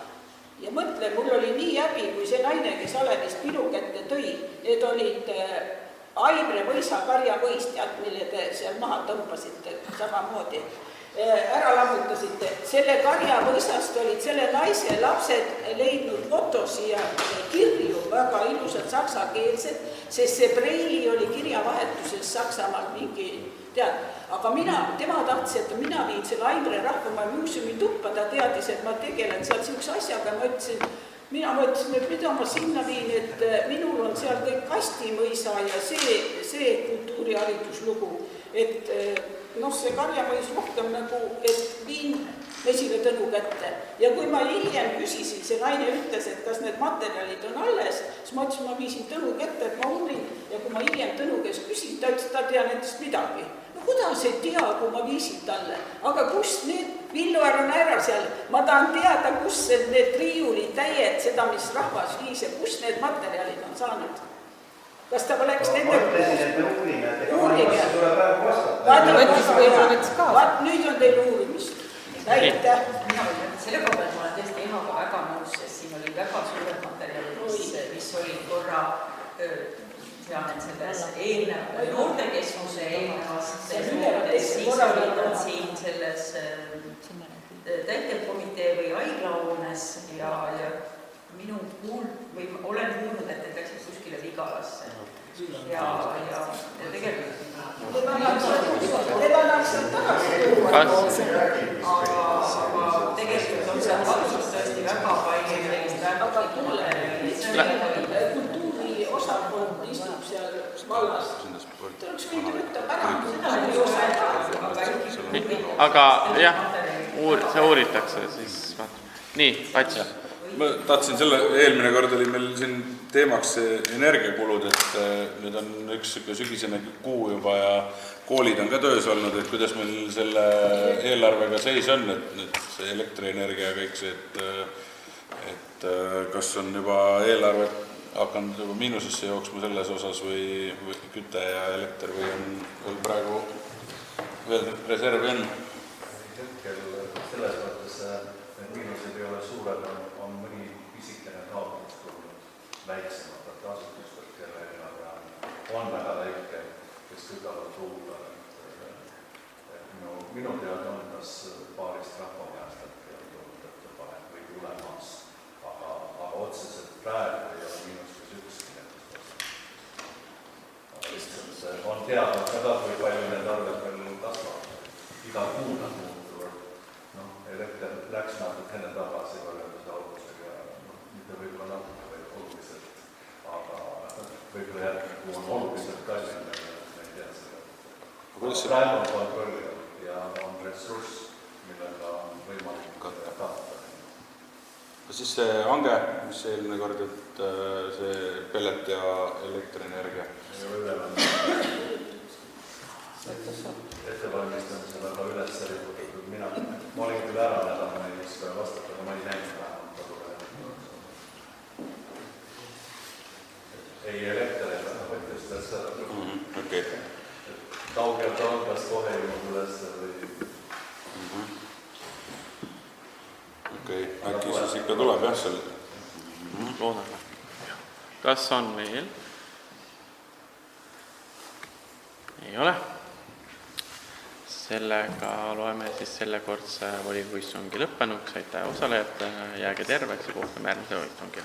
D: Ja mõtle, mul oli nii häbi, kui see naine, kes Alevist minu kätte tõi, need olid Aimre Võisa karjavõistjad, mille te seal maha tõmbasite samamoodi, ära lammutasite. Selle karjavõisast olid selle naise lapsed leidnud fotosi ja kirju, väga ilusad saksakeelsed, sest see Breili oli kirjavahetuses Saksamaal mingi tead. Aga tema tahtis, et mina viin selle Aimre Rahvamaa muuseumi tuppa, ta teadis, et ma tegelen seal siukse asjaga, ma ütlesin, mina mõtlesin, et mida ma sinna viin, et minul on seal kõik Kastimõisa ja see kultuurihariduslugu, et see Karjamõis rohkem nagu, et viin Mesile Tõnu kätte. Ja kui ma hiljem küsisin, see naine ütles, et kas need materjalid on alles, siis ma ütlesin, ma viisin Tõnu kätte, et ma uurin, ja kui ma hiljem Tõnu käest küsisin, ta ütles, ta tea nendest midagi. No kuidas ei tea, kui ma viisin talle? Aga kus need, Villuar on ära seal, ma tahan teada, kus need riiulid täied, seda, mis rahvas viis ja kus need materjalid on saanud. Kas ta oleks nende...
P: Ma ütlesin, et me uurime, et ega ma tuleb praegu vastata.
D: Vaat nüüd on teil uurimist. Aitäh!
Q: Selle koha pealt ma olen tõesti Ehaga väga nõus, sest siin oli väga suured materjalid, mis olid korra selles eelnev noortekeskuse eelnevast noortes, siis olid nad siin selles täitevkomitee või haiglahoones ja minu olen kuulnud, et need läksid kuskile Vigalasse. Ja tegelikult
D: Need annaksid tagasi tuua.
Q: Aga tegelikult on see katused tõesti väga palju
D: kultuuri osakond istub seal vallas. Tuleks võidu võtta pärand osa.
A: Aga jah, see uuritakse siis. Nii, Pats.
I: Ma tahtsin eelmine kord oli meil siin teemaks energiakulud, et nüüd on üks sügisene kuu juba ja koolid on ka töös olnud, et kuidas meil selle eelarvega seis on, et see elektrienergia ja kõik see, et kas on juba eelarvet hakanud juba miinusesse jooksma selles osas või küte ja elekter või on praegu veel reservi on?
R: Hetkel selles mõttes need miinused ei ole suured, on mõni pisikene taotlus tulnud väiksemad asutustelt, kelle eelarve on väga väike, kes kütavad tuulda. Minu teada on kas paarist rahvamajast või tulemas, aga otseselt praegu ei ole miinustes ükski nendest. On teadnud ka, kui palju need arved veel kasvavad. Iga kuu nad muutuvad. Elekter läks natukene tagasi võrreldes algusega, mitte võib-olla natuke või oluliselt, aga võib-olla järgmine kuu on oluliselt kallim, me ei tea seda. Praegu on kontrolli ja on ressurss, millega on võimalik katta.
I: Kas siis see hange, mis eelmine kord, et see pellet ja elektrienergia?
R: Ei ole ülevalmistamine. Ettevalmistamisel aga üles riputatud mina. Ma olin küll ära nädal, ma ei oska vastata, aga ma ei näinud vähemalt kodule. Ei elekter, aga võttes seda. Kaugelt on, kas kohe jõud üles või...
I: Okei, äkki siis ikka tuleb jah seal?
A: Loodame. Kas on veel? Ei ole. Sellega loeme siis sellekordse volikogu istungi lõppenuks. Aitäh osalejatele, jääge terveks ja kohtume järgmisel istungil.